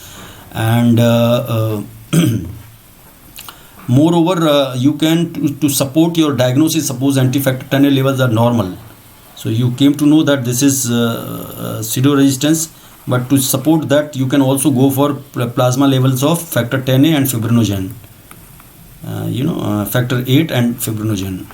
And moreover, you can to support your diagnosis, suppose anti-factor 10A levels are normal, so you came to know that this is pseudo resistance, but to support that you can also go for plasma levels of factor 10A and fibrinogen, factor 8 and fibrinogen.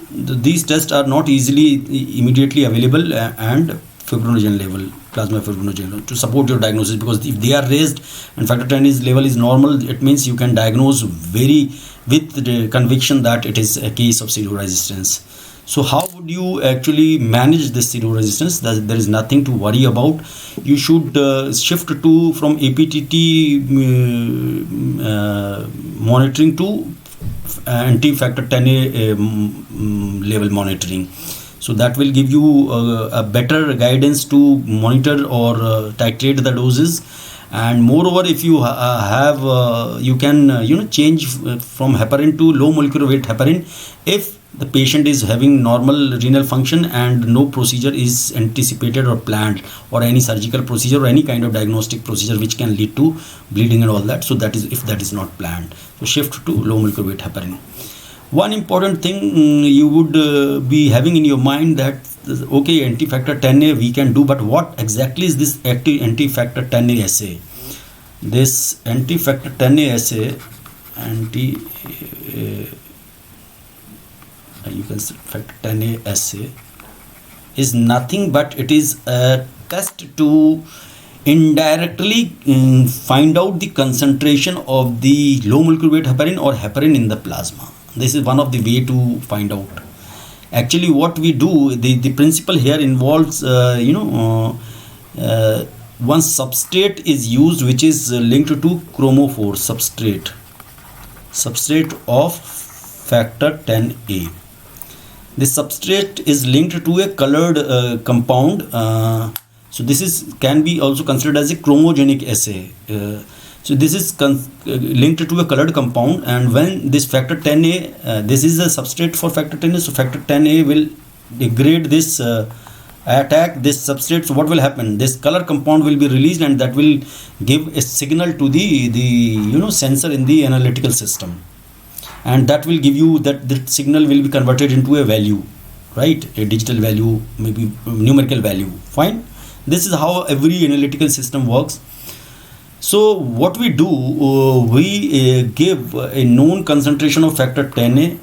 These tests are not easily immediately available, and fibrinogen level, plasma fibrinogen level, to support your diagnosis, because if they are raised and factor 10 level is normal, it means you can diagnose with the conviction that it is a case of pseudo resistance. So how would you actually manage this pseudo resistance? There is nothing to worry about. You should shift from APTT monitoring to anti-factor 10A level monitoring. So that will give you a better guidance to monitor or titrate the doses. And moreover, if you have you can change from heparin to low molecular weight heparin if the patient is having normal renal function and no procedure is anticipated or planned, or any surgical procedure or any kind of diagnostic procedure which can lead to bleeding and all that. So that is if that is not planned. So shift to low molecular weight heparin. One important thing you would be having in your mind that okay, anti-factor 10A we can do, but what exactly is this anti-factor 10A assay? This anti-factor 10A assay, you can say factor 10A assay is nothing but it is a test to indirectly find out the concentration of the low molecular weight heparin or heparin in the plasma. This is one of the way to find out. Actually what we do, the principle here involves one substrate is used which is linked to chromophore substrate of factor 10A. This substrate is linked to a colored compound, so this can be also considered as a chromogenic assay. So this is linked to a colored compound, and when this factor 10A, this is a substrate for factor 10A, so factor 10A will degrade this, attack this substrate. So what will happen? This color compound will be released, and that will give a signal to the sensor in the analytical system, and that will give you that the signal will be converted into a value, right? A digital value, maybe numerical value. Fine. This is how every analytical system works. So what we do, we give a known concentration of factor 10A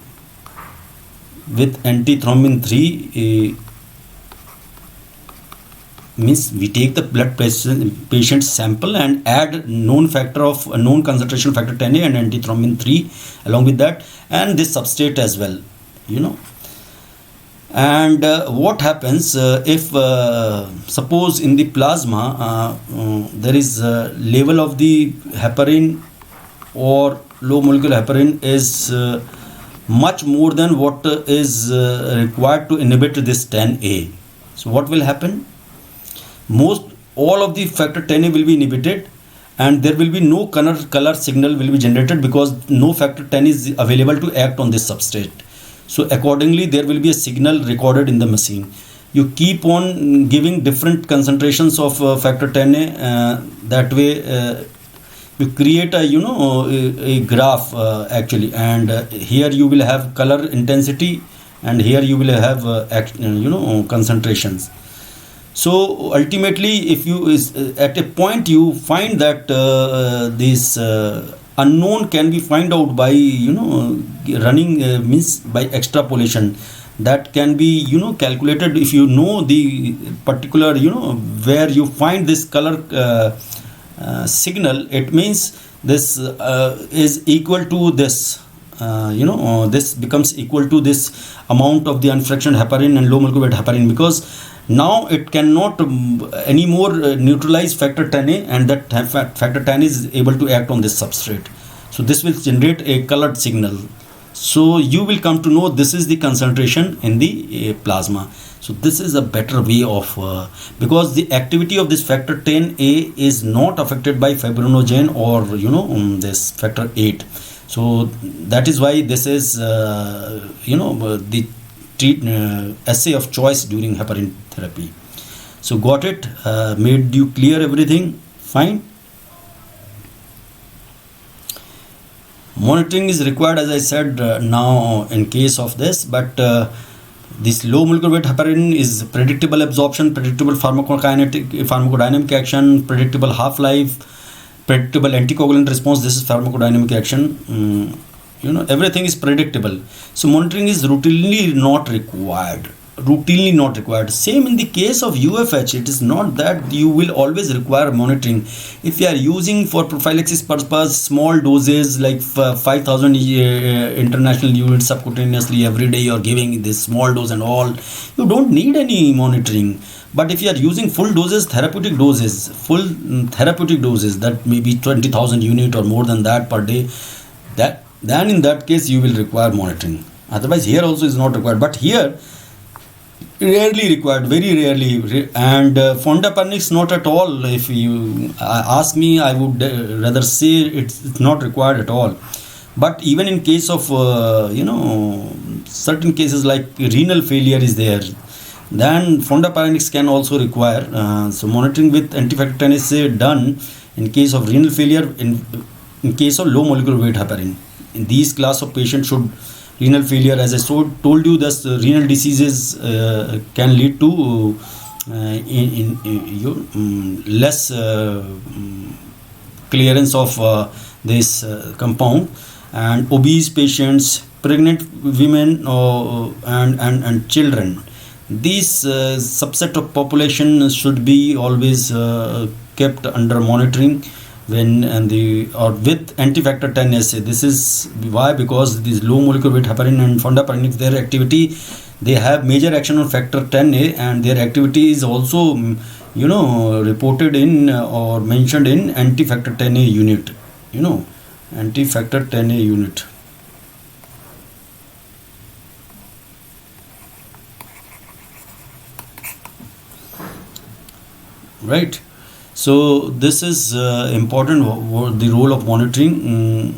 with antithrombin 3. Means we take the blood patient sample and add known concentration factor 10A and antithrombin 3 along with that, and this substrate as well, and what happens if suppose in the plasma there is a level of the heparin or low molecular heparin is much more than what is required to inhibit this 10A. So what will happen? All of the factor 10A will be inhibited, and there will be no color signal will be generated because no factor 10 is available to act on this substrate. So accordingly there will be a signal recorded in the machine. you keep on giving different concentrations of factor 10A. That way you create a a graph actually, and here you will have color intensity, and here you will have concentrations. So ultimately, if you is at a point you find that this unknown can be find out by running means by extrapolation, that can be calculated. If you know the particular where you find this color signal, it means this is equal to this this becomes equal to this amount of the unfractionated heparin and low molecular weight heparin, because now it cannot anymore neutralize factor 10A, and that factor 10 is able to act on this substrate. So this will generate a colored signal. So you will come to know this is the concentration in the plasma. So this is a better way of because the activity of this factor 10A is not affected by fibrinogen or this factor 8. So that is why this is the assay of choice during heparin therapy. So got it? Made you clear everything? Fine. Monitoring is required, as I said, now in case of this, but this low molecular weight heparin is predictable absorption, predictable pharmacodynamic action, predictable half-life, predictable anticoagulant response. This is pharmacodynamic action. Everything is predictable. So monitoring is routinely not required. Same in the case of UFH. It is not that you will always require monitoring. If you are using for prophylaxis purpose small doses like 5000 international units subcutaneously every day, you are giving this small dose and all, you don't need any monitoring. But if you are using full doses, therapeutic doses, that may be 20,000 unit or more than that per day, then in that case you will require monitoring. Otherwise here also is not required, but here rarely required, very rarely. And fondaparinix not at all. If you ask me, I would rather say it's not required at all. But even in case of certain cases like renal failure is there, then fondaparinix can also require. So monitoring with anti-factor 10 is done in case of renal failure, in case of low molecular weight heparin. In these class of patients should renal failure, as I told you, that renal diseases can lead to less clearance of this compound, and obese patients, pregnant women, and children. These subset of population should be always kept under monitoring when with anti-factor 10 assay. This is why, because these low molecular weight heparin and fondaparinix, their activity, they have major action on factor 10A, and their activity is also reported in or mentioned in anti-factor 10A unit. Anti-factor 10A unit. Right. So this is important, the role of monitoring.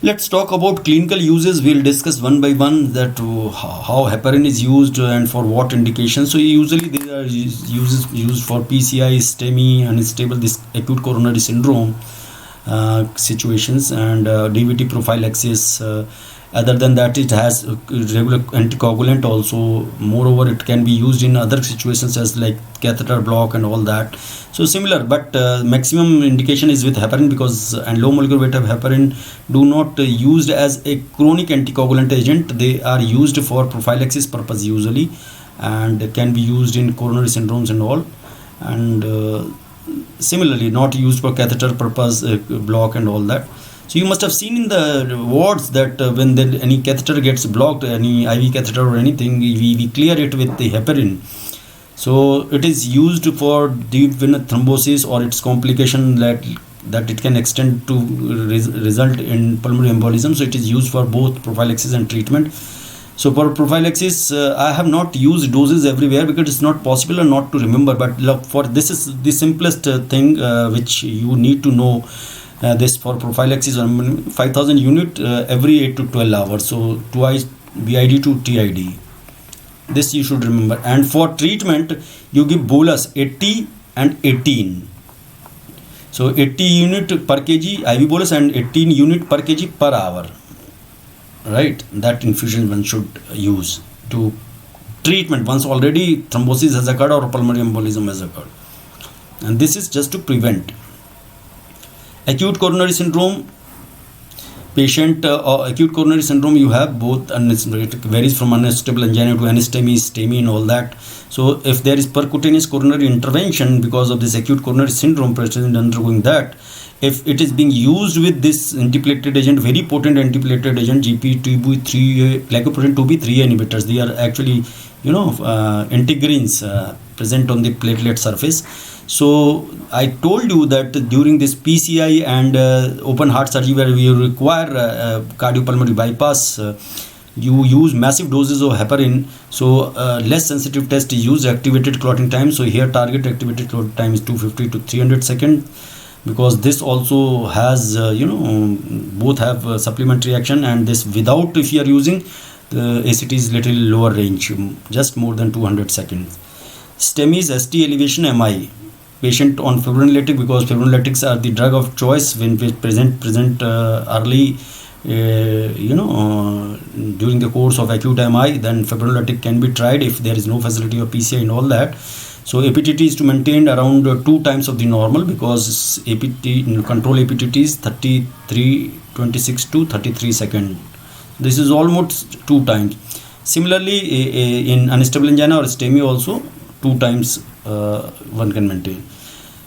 Let's talk about clinical uses. We'll discuss one by one that how heparin is used and for what indication. So usually they are used for PCI, STEMI, unstable this acute coronary syndrome situations, and DVT prophylaxis. Other than that, it has regular anticoagulant also. Moreover, it can be used in other situations as like catheter block and all that. So similar, but maximum indication is with heparin, because and low molecular weight of heparin do not used as a chronic anticoagulant agent. They are used for prophylaxis purpose usually, and can be used in coronary syndromes and all. And similarly, not used for catheter purpose block and all that. So you must have seen in the wards that when any catheter gets blocked, any IV catheter or anything, we clear it with the heparin. So it is used for deep vein thrombosis or its complication that it can extend to result in pulmonary embolism. So it is used for both prophylaxis and treatment. So for prophylaxis, I have not used doses everywhere because it's not possible and not to remember. But look, for this is the simplest thing which you need to know. This for prophylaxis, 5000 unit every 8 to 12 hours. So twice BID to TID. This you should remember. And for treatment, you give bolus 80 and 18. So 80 unit per kg IV bolus and 18 unit per kg per hour. Right? That infusion one should use to treatment once already thrombosis has occurred or pulmonary embolism has occurred. And this is just to prevent. Acute coronary syndrome. Patient acute coronary syndrome, you have both, and it varies from unstable angina to anastomia, STEMI and all that. So if there is percutaneous coronary intervention because of this acute coronary syndrome, patient undergoing that, if it is being used with this antiplatelet agent, very potent antiplatelet agent, GP2B3, glycoprotein 2B3 inhibitors, they are actually, integrins present on the platelet surface. So I told you that during this PCI and open heart surgery where we require cardiopulmonary bypass, you use massive doses of heparin. So less sensitive test is used, activated clotting time. So here target activated clotting time is 250 to 300 seconds, because this also has both have supplementary action, and this without, if you are using ACT is little lower range, just more than 200 seconds. STEMI is ST elevation MI. Patient on fibrinolytic, because fibrinolytics are the drug of choice when we present early during the course of acute MI, then fibrinolytic can be tried if there is no facility of PCI and all that. So APTT is to maintain around 2 times of the normal, because control APTT is 26 to 33 seconds. This is almost 2 times. Similarly, in unstable angina or STEMI also 2 times one can maintain.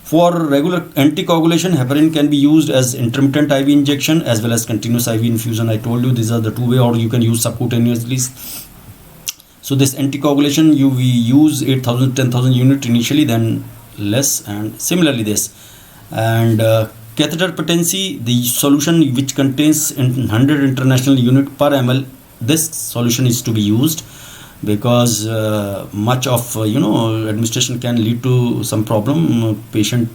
For regular anticoagulation, heparin can be used as intermittent IV injection as well as continuous IV infusion. I told you these are the 2 ways, or you can use subcutaneously. So this anticoagulation, we use 8,000 10,000 unit initially, then less, and similarly this. And catheter patency, the solution which contains 100 international unit per ml, this solution is to be used, because much of administration can lead to some problem. Patient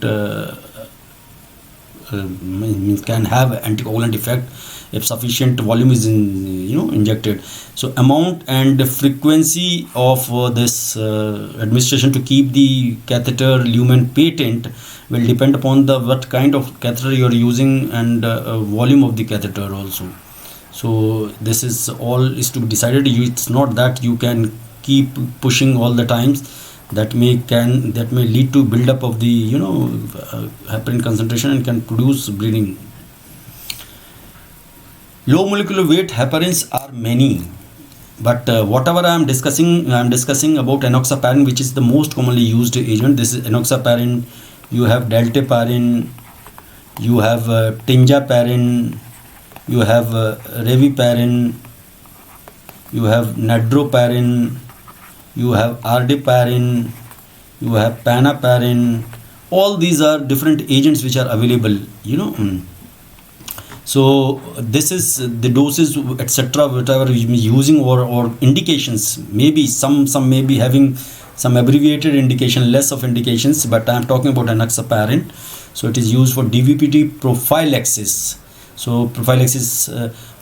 can have anticoagulant effect if sufficient volume is injected. So amount and frequency of this administration to keep the catheter lumen patent will depend upon what kind of catheter you are using, and volume of the catheter also. So this is all is to be decided. It's not that you can keep pushing all the times. That may lead to build up of the heparin concentration and can produce bleeding. Low molecular weight heparins are many, but whatever I am discussing about enoxaparin, which is the most commonly used agent. This is enoxaparin. You have dalteparin, you have tinjaparin, you have reviparin, you have nadroparin, you have ardiparin, you have panaparin. All these are different agents which are available, So this is the doses, etc., whatever you are using, or indications. Maybe some may be having some abbreviated indication, less of indications, but I am talking about enoxaparin. So it is used for DVPT prophylaxis. So prophylaxis,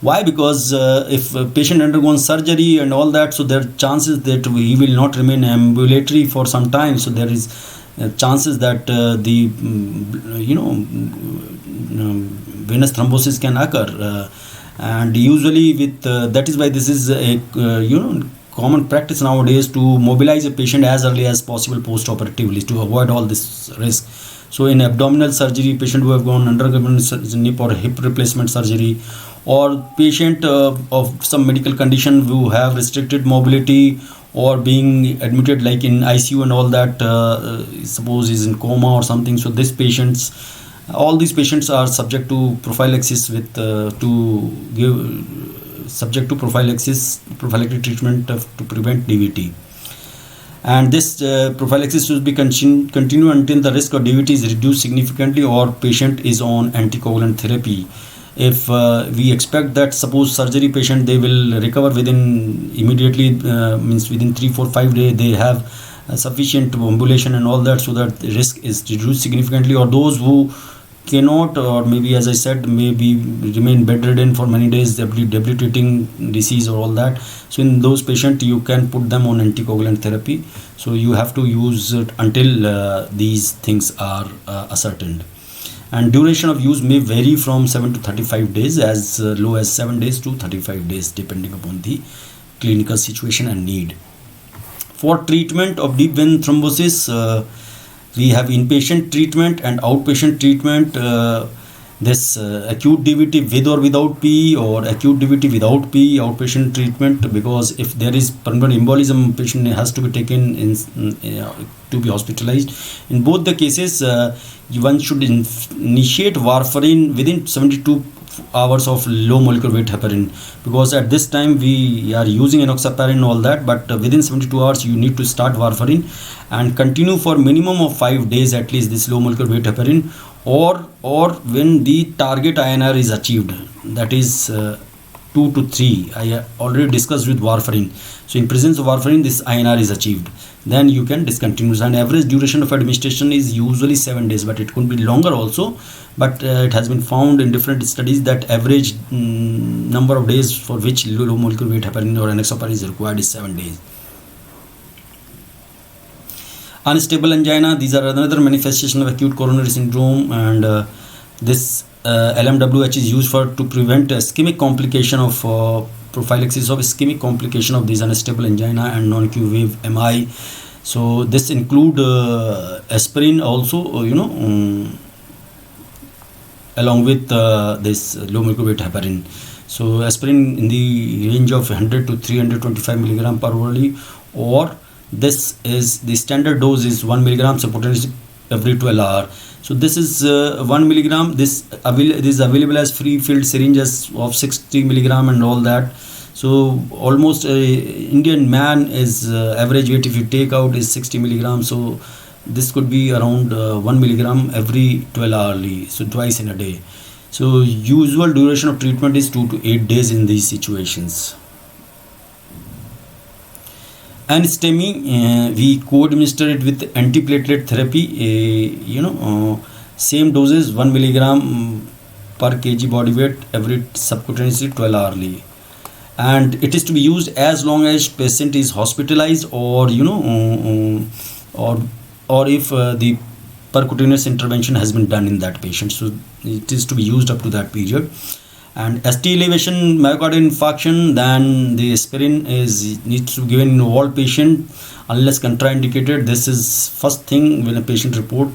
why? Because if a patient undergoes surgery and all that, so there are chances that he will not remain ambulatory for some time. So there is chances that the venous thrombosis can occur, and usually with that is why this is a common practice nowadays to mobilize a patient as early as possible post-operatively to avoid all this risk. So in abdominal surgery, patient who have undergone NIP or hip replacement surgery, or patient of some medical condition who have restricted mobility, or being admitted like in ICU and all that, suppose is in coma or something. So all these patients are subject to prophylaxis with prophylactic treatment to prevent DVT. And this prophylaxis should be continue until the risk of DVT is reduced significantly or patient is on anticoagulant therapy. If we expect that suppose surgery patient, they will recover immediately, means within 3, 4, 5 days they have sufficient ambulation and all that, so that the risk is reduced significantly, or those who cannot, or maybe as I said, maybe remain bedridden for many days, debilitating disease or all that. So in those patients you can put them on anticoagulant therapy. So you have to use it until these things are ascertained. And duration of use may vary from 7 to 35 days, as low as 7 days to 35 days, depending upon the clinical situation and need. For treatment of deep vein thrombosis, we have inpatient treatment and outpatient treatment. This acute DVT with or without PE, or acute DVT without PE, outpatient treatment, because if there is pulmonary embolism, patient has to be taken in to be hospitalized. In both the cases, one should initiate warfarin within 72 hours of low molecular weight heparin, because at this time we are using enoxaparin and all that, but within 72 hours you need to start warfarin and continue for minimum of 5 days at least this low molecular weight heparin, or when the target INR is achieved, that is 2 to 3. I already discussed with warfarin. So in presence of warfarin this INR is achieved, then you can discontinue. And average duration of administration is usually 7 days, but it could be longer also. But it has been found in different studies that average number of days for which low molecular weight heparin or enoxaparin is required is 7 days. Unstable angina, these are another manifestation of acute coronary syndrome, and this LMWH is used to prevent ischemic complication of prophylaxis of ischemic complication of these unstable angina and non-Q wave MI. So this include aspirin also, along with this low molecular weight heparin. So aspirin in the range of 100 to 325 milligram per hourly, or this is the standard dose is 1 milligram subcutaneously every 12 hours. So this is 1 milligram. This is available as free filled syringes of 60 milligram and all that. So almost Indian man is average weight, if you take out, is 60 milligram. So this could be around 1 milligram every 12 hourly, so twice in a day. So usual duration of treatment is 2 to 8 days in these situations. And STEMI, we co-administer it with antiplatelet therapy, same doses, 1 milligram per kg body weight every subcutaneously 12 hourly. And it is to be used as long as patient is hospitalized, or if the percutaneous intervention has been done in that patient. So it is to be used up to that period. And ST elevation, myocardial infarction, then the aspirin needs to be given in all patient unless contraindicated. This is first thing when a patient report.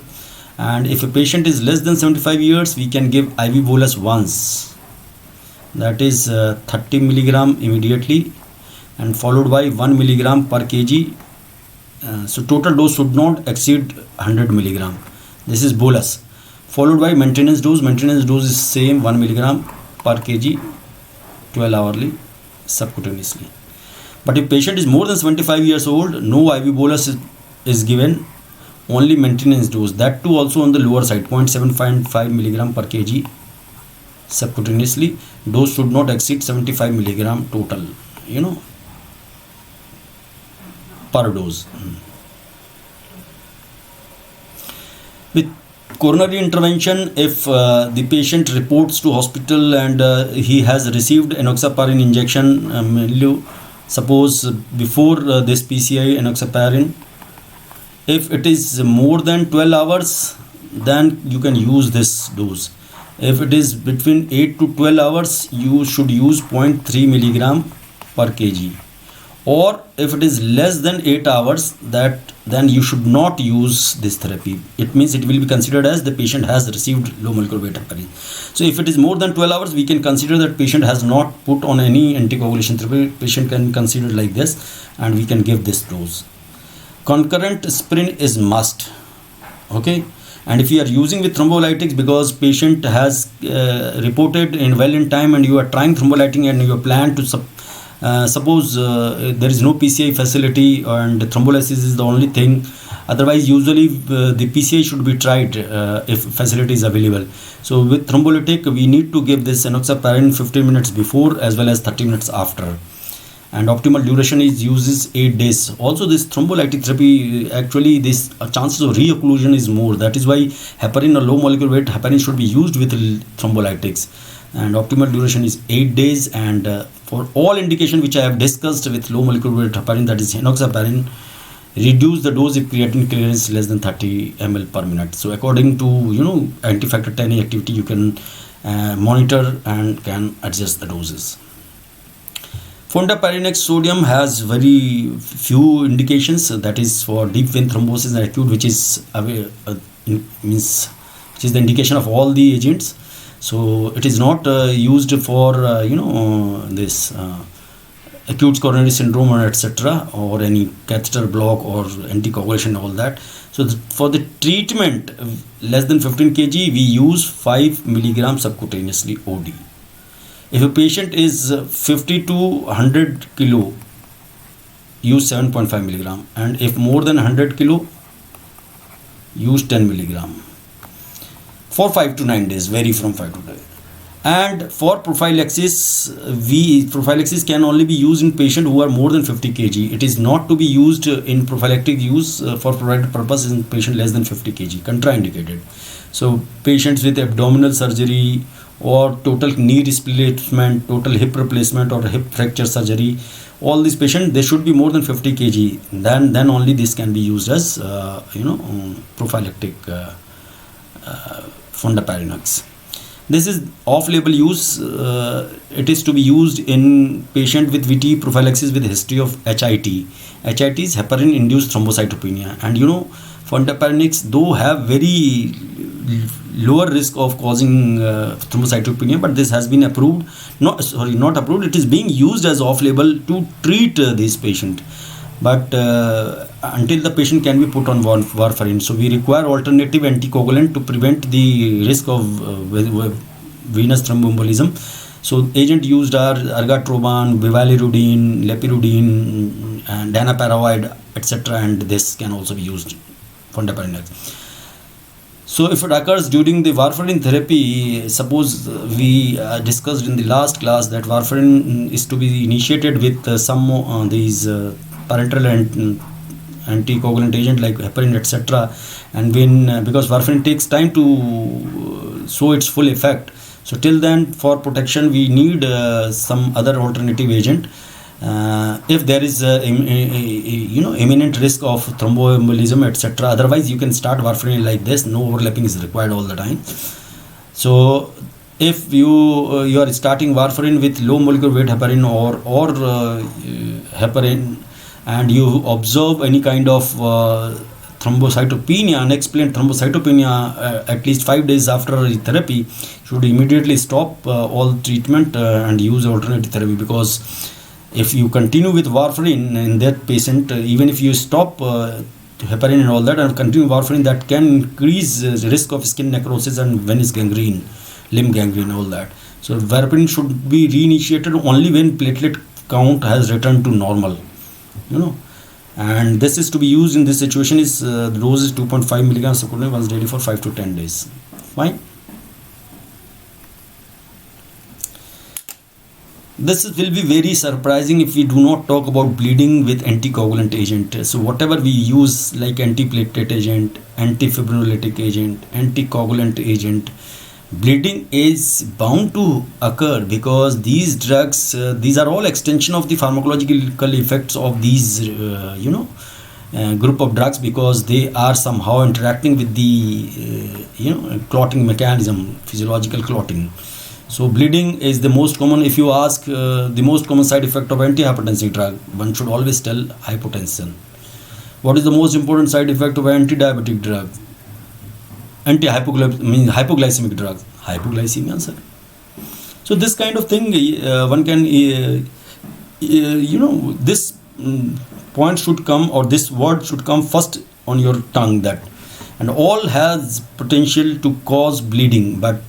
And if a patient is less than 75 years, we can give IV bolus once, that is 30 milligram immediately, and followed by 1 milligram per kg. So total dose should not exceed 100 milligram. This is bolus, followed by maintenance dose. Maintenance dose is same, 1 milligram per kg 12 hourly subcutaneously. But if patient is more than 75 years old, no IV bolus is given, only maintenance dose, that too also on the lower side, 0.75 milligram per kg subcutaneously. Dose should not exceed 75 milligram total, per dose. With coronary intervention, if the patient reports to hospital and he has received enoxaparin injection, suppose before this PCI enoxaparin, if it is more than 12 hours, then you can use this dose. If it is between 8 to 12 hours, you should use 0.3 milligram per kg. Or if it is less than 8 hours, then you should not use this therapy. It means it will be considered as the patient has received low molecular weight heparin. So if it is more than 12 hours, we can consider that patient has not put on any anticoagulation therapy. Patient can consider like this, and we can give this dose. Concurrent aspirin is must. Okay. And if you are using with thrombolytics, because patient has reported in time, and you are trying thrombolytic and you plan to suppose there is no PCI facility and thrombolysis is the only thing, otherwise usually the PCI should be tried if facility is available. So with thrombolytic we need to give this enoxaparin 15 minutes before as well as 30 minutes after. and optimal duration is uses 8 days. Also, this thrombolytic therapy, actually this chances of reocclusion is more. That is why heparin or low molecular weight heparin should be used with thrombolytics, and optimal duration is 8 days. And for all indication which I have discussed with low molecular weight heparin, that is enoxaparin, reduce the dose if creatinine clearance less than 30 ml per minute. So according to anti-factor 10 activity, you can monitor and can adjust the doses. Fondaparinux sodium has very few indications, that is for deep vein thrombosis and acute, which is which is the indication of all the agents. So it is not used for this acute coronary syndrome or etc., or any catheter block or anticoagulation, all that. So for the treatment less than 15 kg, we use 5 milligram subcutaneously OD. If a patient is 50 to 100 kilo, use 7.5 milligram, and if more than 100 kilo, use 10 milligram for 5 to 9 days, vary from 5 to 9. And for prophylaxis, prophylaxis can only be used in patients who are more than 50 kg. It is not to be used in prophylactic use for provided purpose in patient less than 50 kg, contraindicated. So patients with abdominal surgery or total knee replacement, total hip replacement or hip fracture surgery, all these patients, they should be more than 50 kg. Then only this can be used as prophylactic fondaparinux. This is off-label use. It is to be used in patient with VT prophylaxis with history of HIT. HIT is heparin-induced thrombocytopenia, and fondaparinux though have very lower risk of causing thrombocytopenia, but this has been approved. Not approved. It is being used as off-label to treat this patient, but until the patient can be put on warfarin. So we require alternative anticoagulant to prevent the risk of venous thromboembolism. So agent used are ergotroban, bivalirudin, lepirudin, and danaparoid, etc. And this can also be used fondaparinux. So if it occurs during the warfarin therapy, suppose we discussed in the last class that warfarin is to be initiated with some these parenteral and anticoagulant agent like heparin, etc. And when because warfarin takes time to show its full effect, so till then for protection we need some other alternative agent. If there is imminent risk of thromboembolism, etc. Otherwise you can start warfarin like this. No overlapping is required all the time. So if you are starting warfarin with low molecular weight heparin or heparin, and you observe any kind of thrombocytopenia, unexplained thrombocytopenia at least 5 days after therapy, should immediately stop all treatment and use alternative therapy. Because if you continue with warfarin in that patient, even if you stop heparin and all that and continue warfarin, that can increase the risk of skin necrosis and venous gangrene, limb gangrene, all that. So warfarin should be reinitiated only when platelet count has returned to normal. And this is to be used in this situation is the dose is 2.5 milligrams once daily for 5 to 10 days. Fine. This will be very surprising if we do not talk about bleeding with anticoagulant agent. So whatever we use like antiplatelet agent, antifibrinolytic agent, anticoagulant agent, bleeding is bound to occur because these drugs, these are all extension of the pharmacological effects of these group of drugs, because they are somehow interacting with the clotting mechanism, physiological clotting. So bleeding is the most common. If you ask the most common side effect of antihypertensive drug, one should always tell hypotension. What is the most important side effect of anti-diabetic drug? Hypoglycemic drugs. Hypoglycemia, sir. So this kind of thing, one can, this point should come, or this word should come first on your tongue, that, and all has potential to cause bleeding, but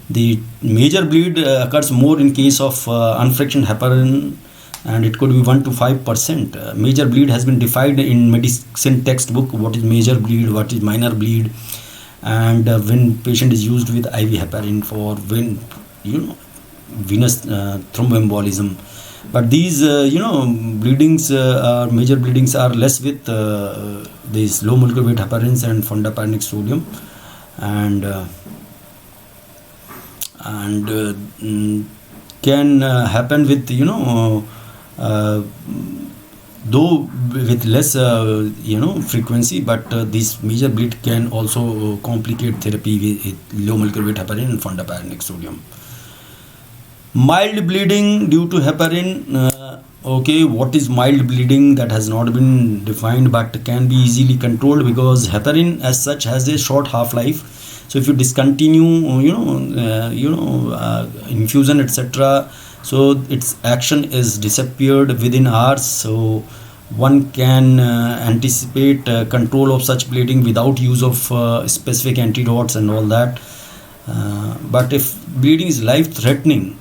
the major bleed occurs more in case of unfractioned heparin, and it could be 1 to 5%. Major bleed has been defined in medicine textbook. What is major bleed? What is minor bleed? And when patient is used with IV heparin for when venous thromboembolism, But these bleedings major bleedings are less with these low molecular weight heparins and fondaparinux sodium, and can happen with uh, though with less frequency, but this major bleed can also complicate therapy with low molecular weight heparin and fondaparinux sodium. Mild bleeding due to heparin. Okay, what is mild bleeding? That has not been defined, but can be easily controlled, because heparin as such has a short half life. So if you discontinue infusion, etc., so its action is disappeared within hours. So one can anticipate control of such bleeding without use of specific antidotes and all that. But if bleeding is life threatening,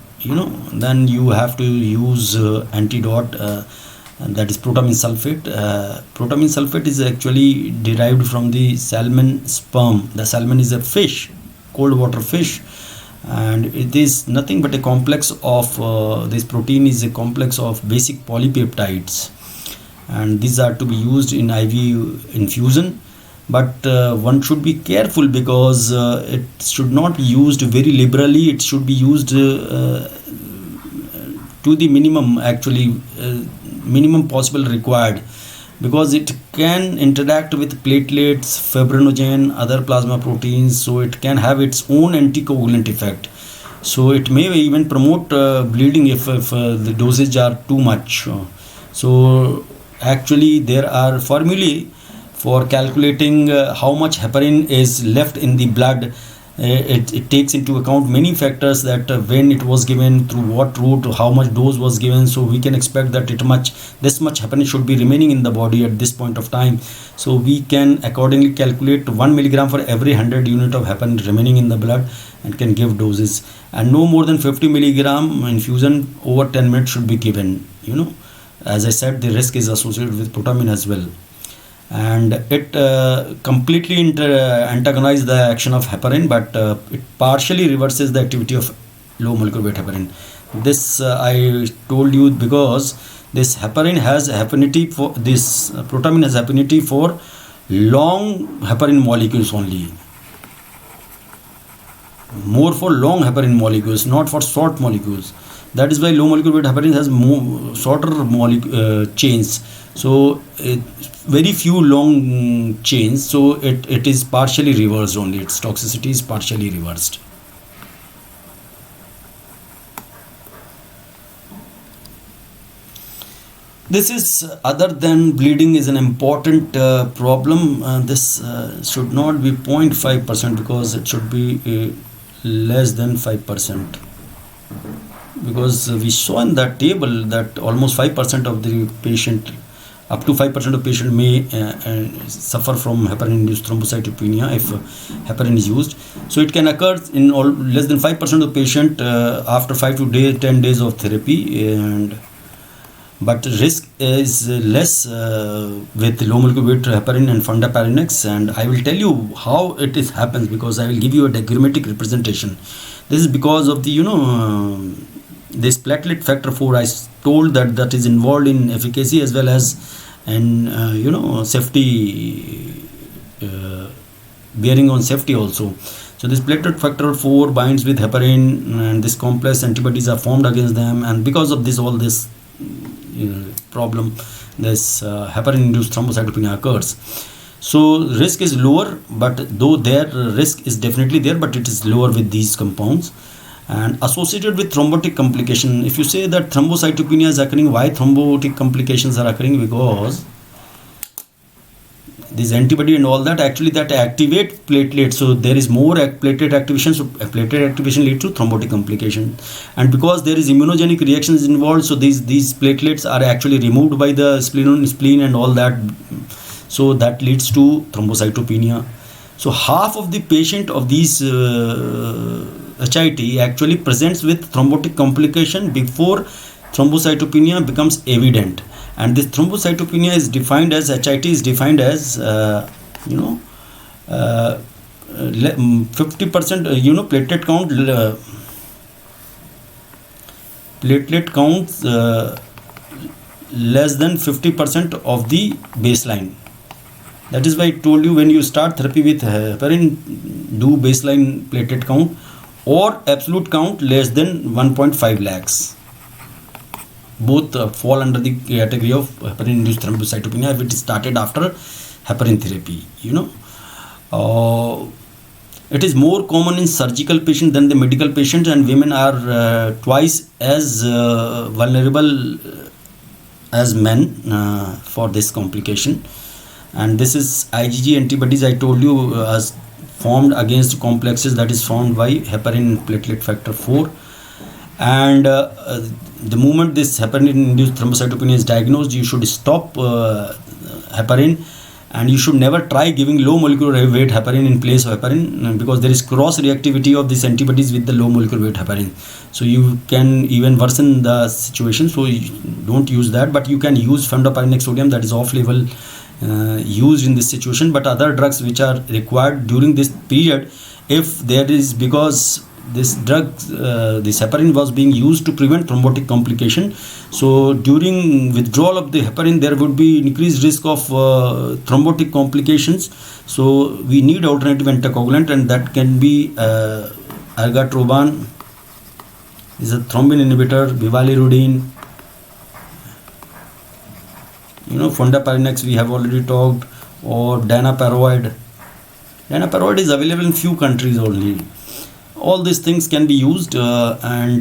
then you have to use antidote, and that is protamine sulfate. Protamine sulfate is actually derived from the salmon sperm. The salmon is a fish, cold water fish, and it is nothing but a complex of this protein is a complex of basic polypeptides, and these are to be used in IV infusion. But one should be careful, because it should not be used very liberally. It should be used to the minimum, actually minimum possible required, because it can interact with platelets, fibrinogen, other plasma proteins, so it can have its own anticoagulant effect. So it may even promote bleeding if the dosage are too much. So actually there are formulae for calculating how much heparin is left in the blood. It takes into account many factors, that when it was given, through what route, how much dose was given. So we can expect that this much heparin should be remaining in the body at this point of time. So we can accordingly calculate 1 milligram for every 100 unit of heparin remaining in the blood, and can give doses. And no more than 50 milligram infusion over 10 minutes should be given. As I said, the risk is associated with protamine as well, and it completely antagonizes the action of heparin, but it partially reverses the activity of low molecular weight heparin. This I told you because this heparin has affinity for this protamine has affinity for long heparin molecules only, more for long heparin molecules, not for short molecules. That is why low molecular weight heparin has more shorter chains. So very few long chains, so it is partially reversed only. Its toxicity is partially reversed. This is, other than bleeding, is an important problem. This should not be 0.5%, because it should be less than 5%, because we saw in that table that almost 5% of the patient, up to 5% of patient may suffer from heparin-induced thrombocytopenia if heparin is used. So it can occur in less than 5% of patient after 5 to 10 days of therapy, but risk is less with low molecular weight heparin and fondaparinux. And I will tell you how it happens, because I will give you a diagrammatic representation. This is because of the this platelet factor 4. I told that is involved in efficacy as well as in safety, bearing on safety also. So this platelet factor 4 binds with heparin, and this complex antibodies are formed against them, and because of this, all this problem, this heparin-induced thrombocytopenia occurs. So risk is lower, but though their risk is definitely there, but it is lower with these compounds. And associated with thrombotic complication, if you say that thrombocytopenia is occurring, why thrombotic complications are occurring? Because this antibody and all that, actually that activate platelets, so there is more platelet activation, so platelet activation leads to thrombotic complication. And because there is immunogenic reactions involved, so these platelets are actually removed by the spleen and all that, so that leads to thrombocytopenia. So half of the patient of these HIT actually presents with thrombotic complication before thrombocytopenia becomes evident. And this thrombocytopenia is defined as, HIT is defined as 50% platelet platelet counts less than 50% of the baseline. That is why I told you, when you start therapy with heparin, do baseline platelet count or absolute count less than 1.5 lakhs. Both fall under the category of heparin-induced thrombocytopenia if it is started after heparin therapy. It is more common in surgical patients than the medical patients, and women are twice as vulnerable as men for this complication. And this is IgG antibodies, I told you, as formed against complexes that is formed by heparin platelet factor 4. And the moment this heparin-induced thrombocytopenia is diagnosed, you should stop heparin, and you should never try giving low molecular weight heparin in place of heparin, because there is cross reactivity of these antibodies with the low molecular weight heparin. So you can even worsen the situation. So you don't use that, but you can use femdopyrenic sodium, that is off-label used in this situation. But other drugs which are required during this period, if there is, because this drug, this heparin was being used to prevent thrombotic complication, so during withdrawal of the heparin there would be increased risk of thrombotic complications. So we need alternative anticoagulant, and that can be argatroban, is a thrombin inhibitor, bivalirudin, fondaparinux we have already talked, or danaparoid. Danaparoid is available in few countries only. All these things can be used during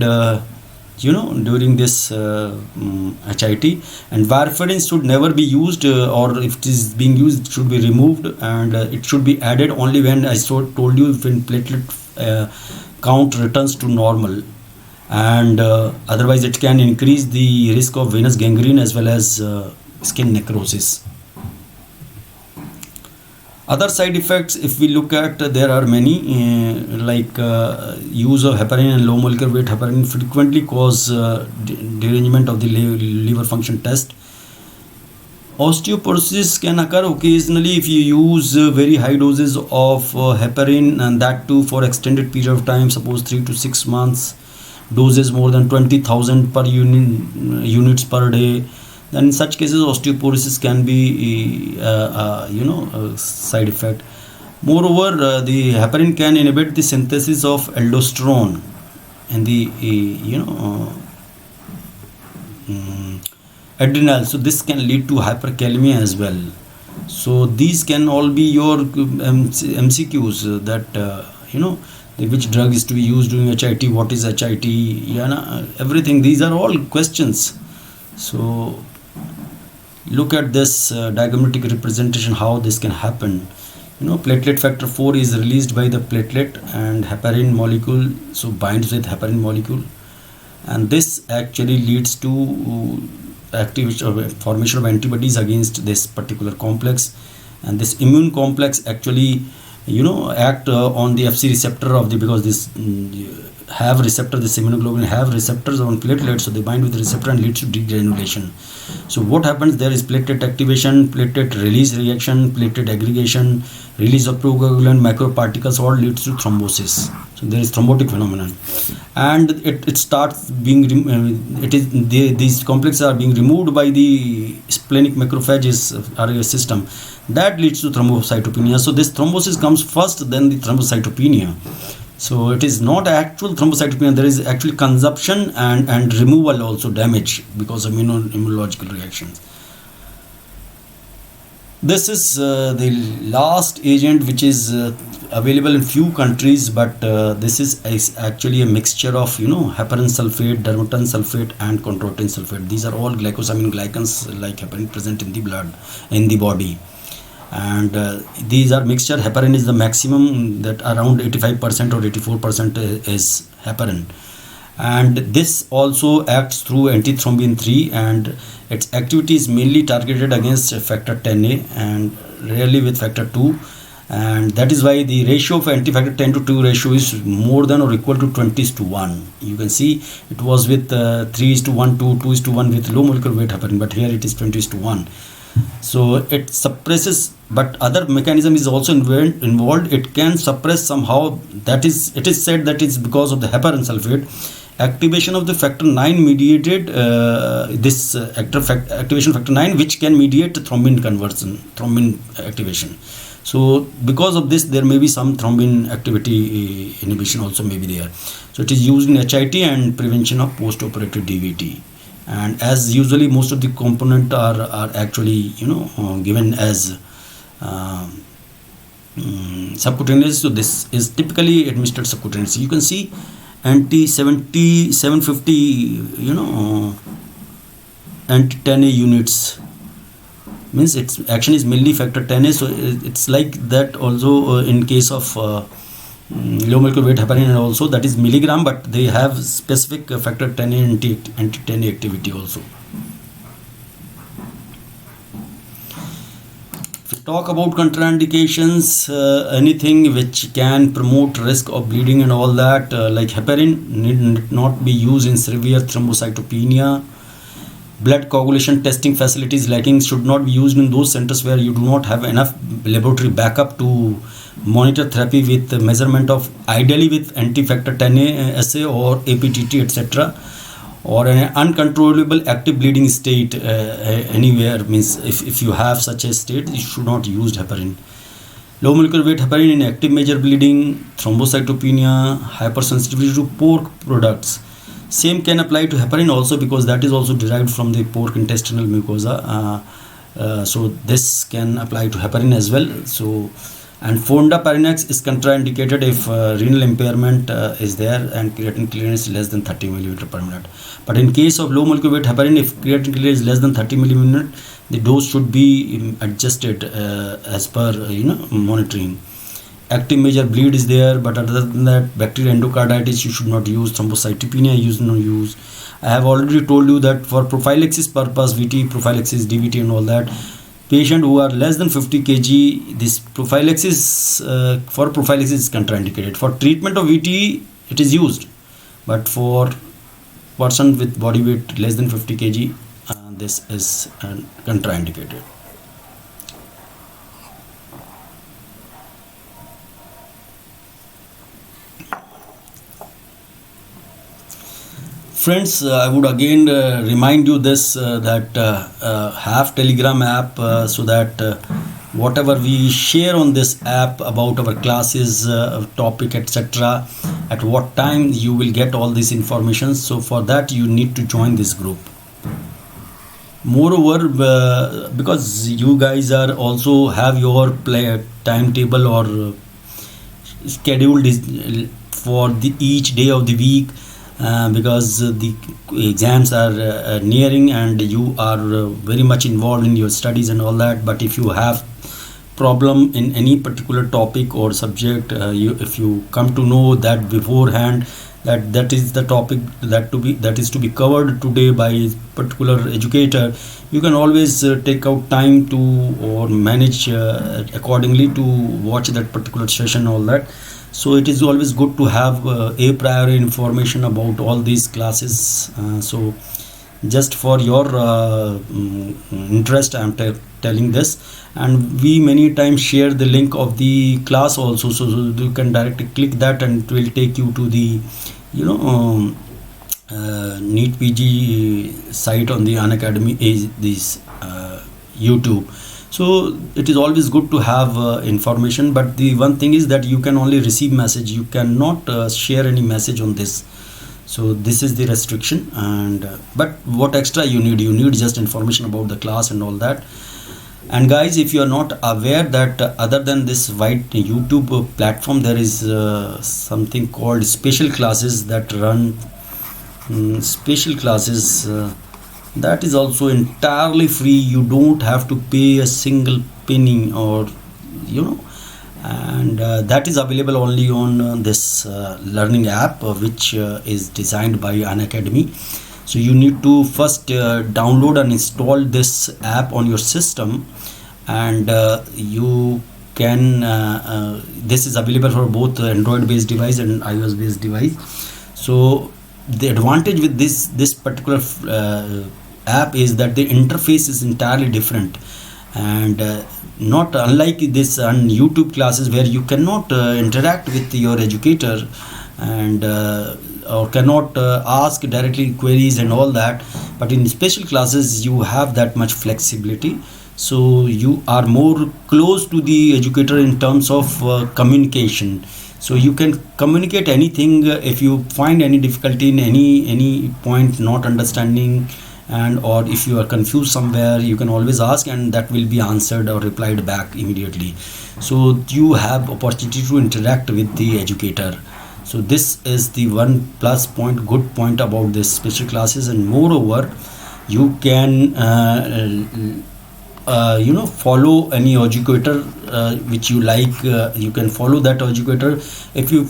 this HIT. And warfarin should never be used, or if it is being used, it should be removed, and it should be added only when, I told you, when platelet count returns to normal. And otherwise it can increase the risk of venous gangrene as well as skin necrosis. Other side effects, if we look at, there are many, like use of heparin and low molecular weight heparin frequently cause derangement of the liver function test. Osteoporosis can occur occasionally if you use very high doses of heparin, and that too for extended period of time, suppose 3 to 6 months, doses more than 20,000 per units per day. Then in such cases osteoporosis can be a side effect. Moreover, the heparin can inhibit the synthesis of aldosterone and the adrenal, so this can lead to hyperkalemia as well. So these can all be your MCQs, that which drug is to be used during HIT, what is HIT, everything. These are all questions. So look at this diagrammatic representation, how this can happen. Platelet factor 4 is released by the platelet, and heparin molecule so binds with heparin molecule, and this actually leads to activation or formation of antibodies against this particular complex. And this immune complex actually act on the FC receptor of the, because this have receptor, this immunoglobulin have receptors on platelets, so they bind with the receptor and leads to degranulation. So what happens there is platelet activation, platelet release reaction, platelet aggregation, release of procoagulant, microparticles, all leads to thrombosis. So there is thrombotic phenomenon, and it starts being these complexes are being removed by the splenic macrophages RAS system. That leads to thrombocytopenia. So this thrombosis comes first, then the thrombocytopenia. So it is not actual thrombocytopenia, there is actually consumption and removal, also damage because of immunological reactions. This is the last agent which is available in few countries, but this is actually a mixture of heparin sulfate, dermatan sulfate and chondroitin sulfate. These are all glycosamine glycans like heparin present in the blood, in the body. And these are mixture. Heparin is the maximum, that around 85% or 84% is heparin, and this also acts through antithrombin 3, and its activity is mainly targeted against factor 10A and rarely with factor 2, and that is why the ratio of anti-factor 10 to 2 ratio is more than or equal to 20:1. You can see it was with 3:1 to 2:1 with low molecular weight heparin, but here it is 20:1. So it suppresses, but other mechanism is also involved. It can suppress somehow, that is, it is said that it's because of the heparin sulfate. activation of the factor 9 mediated activation factor 9, which can mediate thrombin conversion, thrombin activation. So because of this, there may be some thrombin activity inhibition also may be there. So it is used in HIT and prevention of post-operative DVT. And as usually most of the component are actually given as subcutaneous. So this is typically administered subcutaneously. You can see anti-70 750 anti-10A units, means its action is mainly factor 10A. So it's like that also in case of low molecular weight heparin, and also that is milligram, but they have specific factor 10A anti-10A activity also. Talk about contraindications, anything which can promote risk of bleeding and all that, like heparin need not be used in severe thrombocytopenia. Blood coagulation testing facilities lacking, should not be used in those centers where you do not have enough laboratory backup to monitor therapy with measurement of, ideally with anti-factor 10A assay or APTT, etc. or an uncontrollable active bleeding state anywhere, means if you have such a state, you should not use heparin. Low molecular weight heparin in active major bleeding, thrombocytopenia, hypersensitivity to pork products. Same can apply to heparin also, because that is also derived from the pork intestinal mucosa. So this can apply to heparin as well. So, and fondaparinux is contraindicated if renal impairment is there and creatinine clearance is less than 30 milliliter per minute. But in case of low molecular weight heparin, if creatinine clearance is less than 30 milliliter, the dose should be adjusted as per monitoring. Active major bleed is there, but other than that, bacterial endocarditis you should not use. Thrombocytopenia you should not use. I have already told you that for prophylaxis purpose, VT prophylaxis, DVT and all that, patient who are less than 50 kg, this prophylaxis for prophylaxis is contraindicated. For treatment of VT it is used, but for person with body weight less than 50 kg, this is contraindicated. Friends, I would again remind you this that have Telegram app, so that whatever we share on this app about our classes, topic, etc., at what time you will get all this information. So for that you need to join this group. Moreover, because you guys are also have your timetable or scheduled for each day of the week, because the exams are nearing and you are very much involved in your studies and all that. But if you have problem in any particular topic or subject, if you come to know that beforehand, that is the topic that is to be covered today by a particular educator, you can always take out time to or manage accordingly to watch that particular session, all that. So it is always good to have a priori information about all these classes. So just for your interest, I am telling this, and we many times share the link of the class also, so you can directly click that and it will take you to the NEET PG site on the Unacademy this YouTube. So it is always good to have information, but the one thing is that you can only receive message, you cannot share any message on this. So this is the restriction. And but what extra you need just information about the class and all that. And guys, if you are not aware that other than this white YouTube platform, there is something called special classes that run special classes that is also entirely free. You don't have to pay a single penny, or and that is available only on this learning app, which is designed by Unacademy. So you need to first download and install this app on your system, and you can this is available for both Android based device and iOS based device. So the advantage with this particular app is that the interface is entirely different, and not unlike this on YouTube classes where you cannot interact with your educator, and or cannot ask directly queries and all that, but in special classes you have that much flexibility, so you are more close to the educator in terms of communication. So you can communicate anything. If you find any difficulty in any point not understanding, and or if you are confused somewhere, you can always ask and that will be answered or replied back immediately. So you have opportunity to interact with the educator. So this is the one plus point, good point about this special classes. And moreover, you can follow any educator which you like. You can follow that educator. If you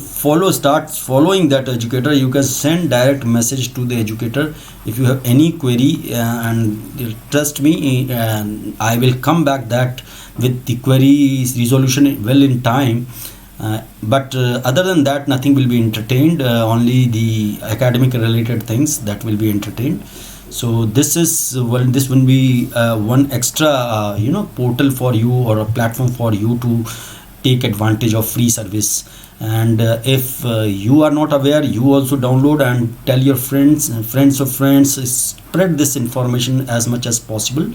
start following that educator, you can send direct message to the educator if you have any query, and trust me, I will come back that with the query resolution well in time. But other than that, nothing will be entertained, only the academic related things that will be entertained. So this will be one extra portal for you, or a platform for you to take advantage of free service. And if you are not aware, you also download and tell your friends of friends, spread this information as much as possible,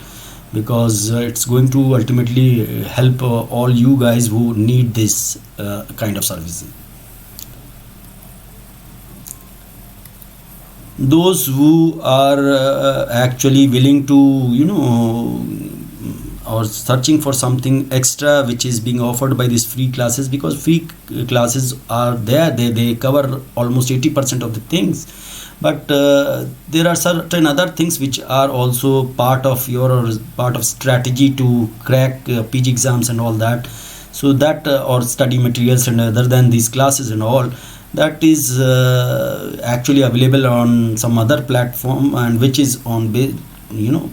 because it's going to ultimately help all you guys who need this kind of services. Those who are actually willing to or searching for something extra which is being offered by these free classes, because free classes are there, they cover almost 80% of the things, but there are certain other things which are also part of strategy to crack PG exams and all that. So that or study materials, and other than these classes and all, that is actually available on some other platform, and which is on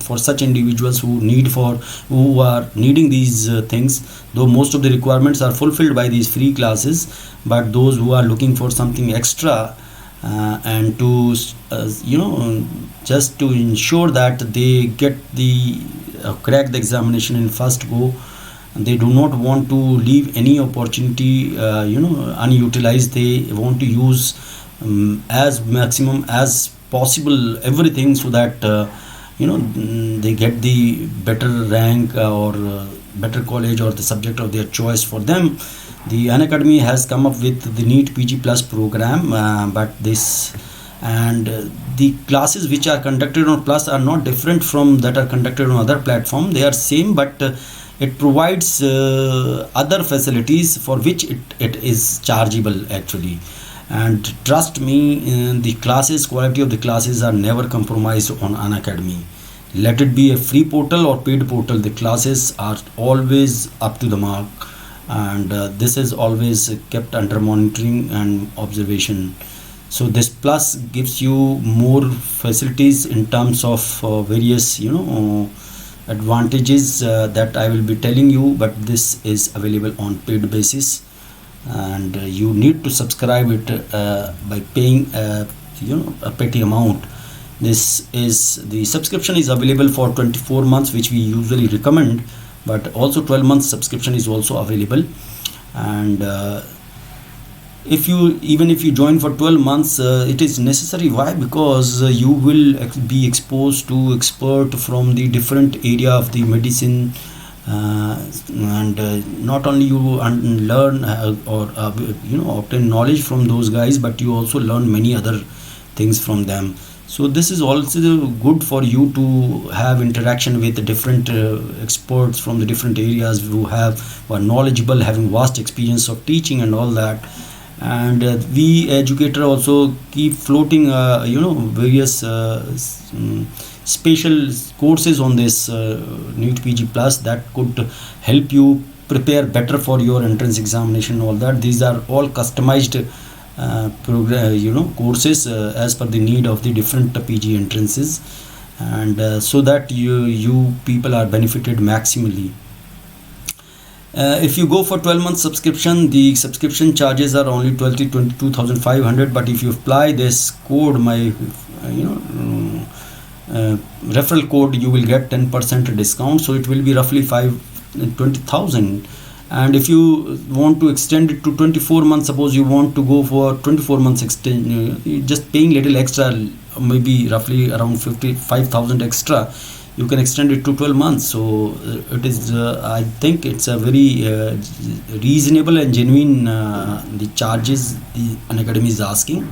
for such individuals who are needing these things. Though most of the requirements are fulfilled by these free classes, but those who are looking for something extra, and to just to ensure that they get the crack the examination in first go, they do not want to leave any opportunity unutilized. They want to use as maximum as possible everything, so that they get the better rank, or better college, or the subject of their choice for them. The Unacademy has come up with the NEET PG Plus program, but this and the classes which are conducted on Plus are not different from that are conducted on other platform. They are same, but it provides other facilities for which it is chargeable actually. And trust me, the quality of the classes are never compromised on Unacademy. Let it be a free portal or paid portal, the classes are always up to the mark, and this is always kept under monitoring and observation. So this Plus gives you more facilities in terms of various advantages that I will be telling you, but this is available on paid basis, and you need to subscribe it by paying a petty amount. The subscription is available for 24 months, which we usually recommend, but also 12 months subscription is also available. And even if you join for 12 months, it is necessary. Why? Because you will be exposed to expert from the different area of the medicine, and not only you learn or obtain knowledge from those guys, but you also learn many other things from them. So this is also good for you to have interaction with the different experts from the different areas who are knowledgeable, having vast experience of teaching and all that. And we educator also keep floating various special courses on this NEET PG Plus that could help you prepare better for your entrance examination and all that. These are all customized courses as per the need of the different PG entrances, and so that you people are benefited maximally. If you go for 12 month subscription, the subscription charges are only 22,500, but if you apply this code, my referral code, you will get 10% discount, so it will be roughly 20,000. And if you want to extend it to 24 months, suppose you want to go for 24 months extend, just paying little extra, maybe roughly around 55,000 extra, you can extend it to 12 months. So it is I think it's a very reasonable and genuine the charges the Unacademy is asking,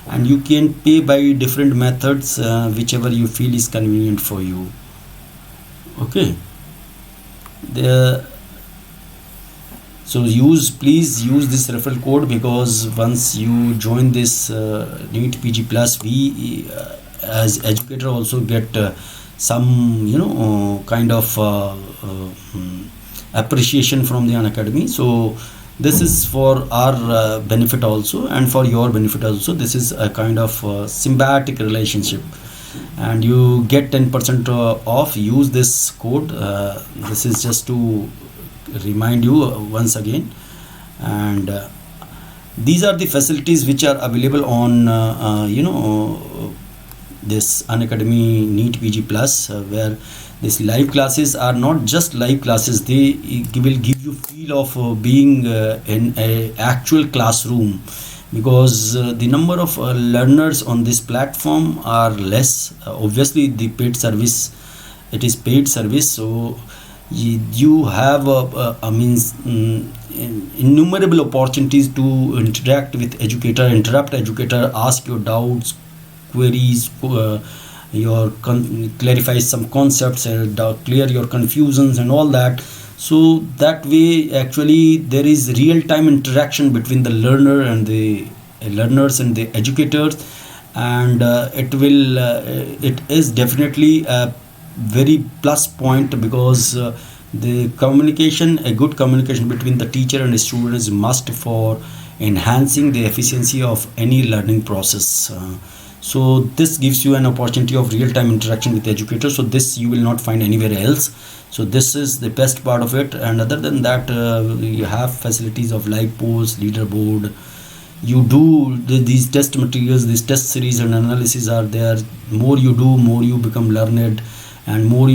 and you can pay by different methods, whichever you feel is convenient for you. Okay, so please use this referral code, because once you join this NEET PG Plus, we as educator also get some kind of appreciation from the Unacademy. So this is for our benefit also, and for your benefit also. This is a kind of symbiotic relationship, and you get 10% off. Use this code. This is just to remind you once again. And these are the facilities which are available on this Unacademy NEET PG Plus, where these live classes are not just live classes. They will give you feel of being in a actual classroom, because the number of learners on this platform are less. Obviously the paid service, it is paid service, so you have innumerable opportunities to interact with educator, interrupt educator, ask your doubts, queries, clarify some concepts, clear your confusions and all that. So that way actually there is real-time interaction between the learner and the learners and the educators, and it is definitely a very plus point, because the communication, a good communication between the teacher and the student is must for enhancing the efficiency of any learning process. So this gives you an opportunity of real-time interaction with the educator. So this you will not find anywhere else. So this is the best part of it. And other than that, you have facilities of live polls, leaderboard. You do these test materials, these test series and analysis are there. More you do, more you become learned, and more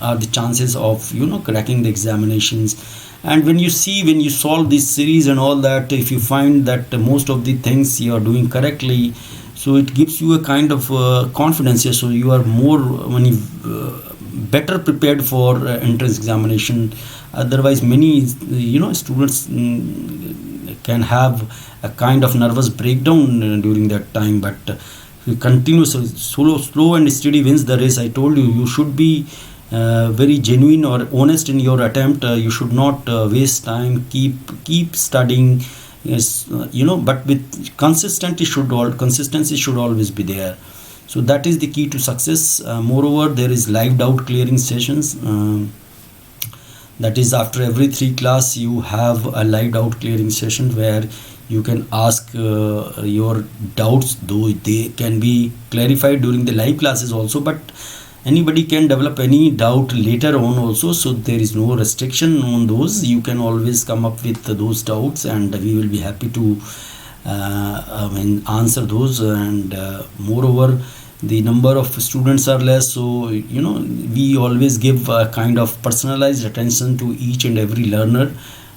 are the chances of cracking the examinations. And when you solve this series and all that, if you find that most of the things you are doing correctly, so it gives you a kind of confidence here. So you are more better prepared for entrance examination. Otherwise many students can have a kind of nervous breakdown during that time, but continuous slow and steady wins the race. I told you should be very genuine or honest in your attempt. You should not waste time. Keep studying, yes, but with consistency should always be there. So that is the key to success. Moreover, there is live doubt clearing sessions. That is, after every 3 class you have a live doubt clearing session where you can ask your doubts, though they can be clarified during the live classes also, but anybody can develop any doubt later on also. So there is no restriction on those. You can always come up with those doubts, and we will be happy to answer those. And moreover, the number of students are less, so we always give a kind of personalized attention to each and every learner,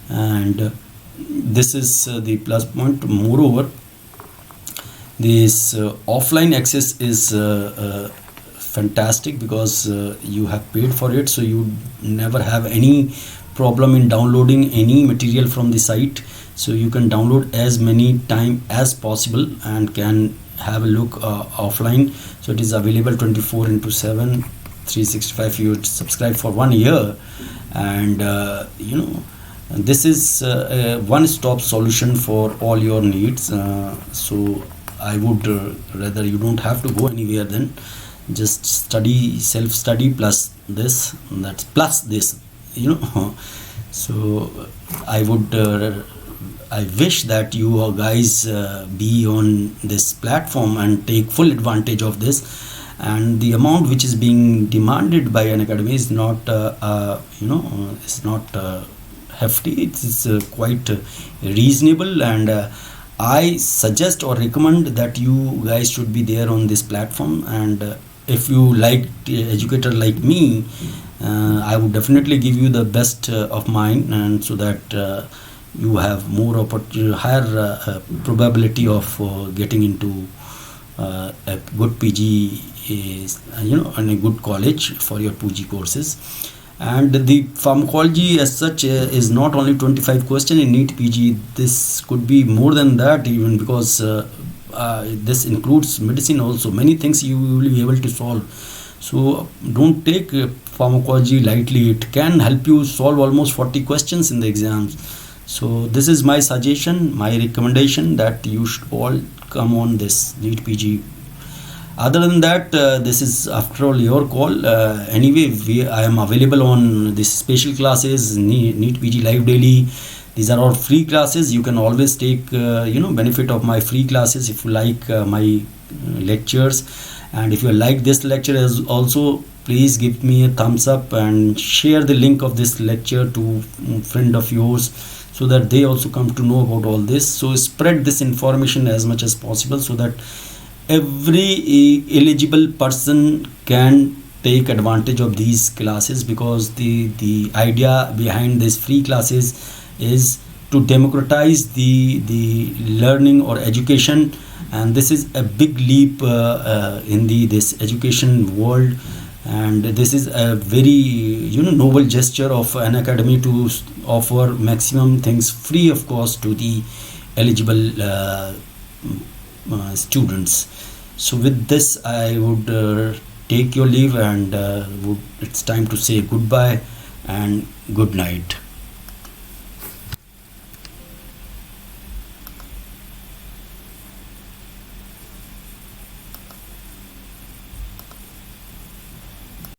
and this is the plus point. Moreover, this offline access is fantastic, because you have paid for it, so you never have any problem in downloading any material from the site. So you can download as many time as possible and can have a look offline. So it is available 24/7, 365. You subscribe for 1 year, and this is a one-stop solution for all your needs. So I would rather you don't have to go anywhere, then just study, self-study plus this, that's plus this, so I would I wish that you guys be on this platform and take full advantage of this. And the amount which is being demanded by Unacademy is not it's not hefty. It is quite reasonable, and I suggest or recommend that you guys should be there on this platform. And if you like educator like me, I would definitely give you the best of mine, and so that you have more higher probability of getting into a good PG, is and a good college for your PG courses. And the pharmacology as such is not only 25 question in NEET PG. This could be more than that even, because this includes medicine also. Many things you will be able to solve. So don't take pharmacology lightly. It can help you solve almost 40 questions in the exams. So this is my suggestion, my recommendation, that you should all come on this NEET PG. Other than that, this is after all your call. Anyway, I am available on this special classes, NEET PG Live Daily. These are all free classes. You can always take benefit of my free classes if you like my lectures. And if you like this lecture as also, please give me a thumbs up and share the link of this lecture to a friend of yours, so that they also come to know about all this. So spread this information as much as possible, so that every eligible person can take advantage of these classes, because the idea behind these free classes is to democratize the learning or education. And this is a big leap in this education world, and this is a very noble gesture of an academy to offer maximum things free of cost to the eligible students. So with this, I would take your leave, and it's time to say goodbye and good night.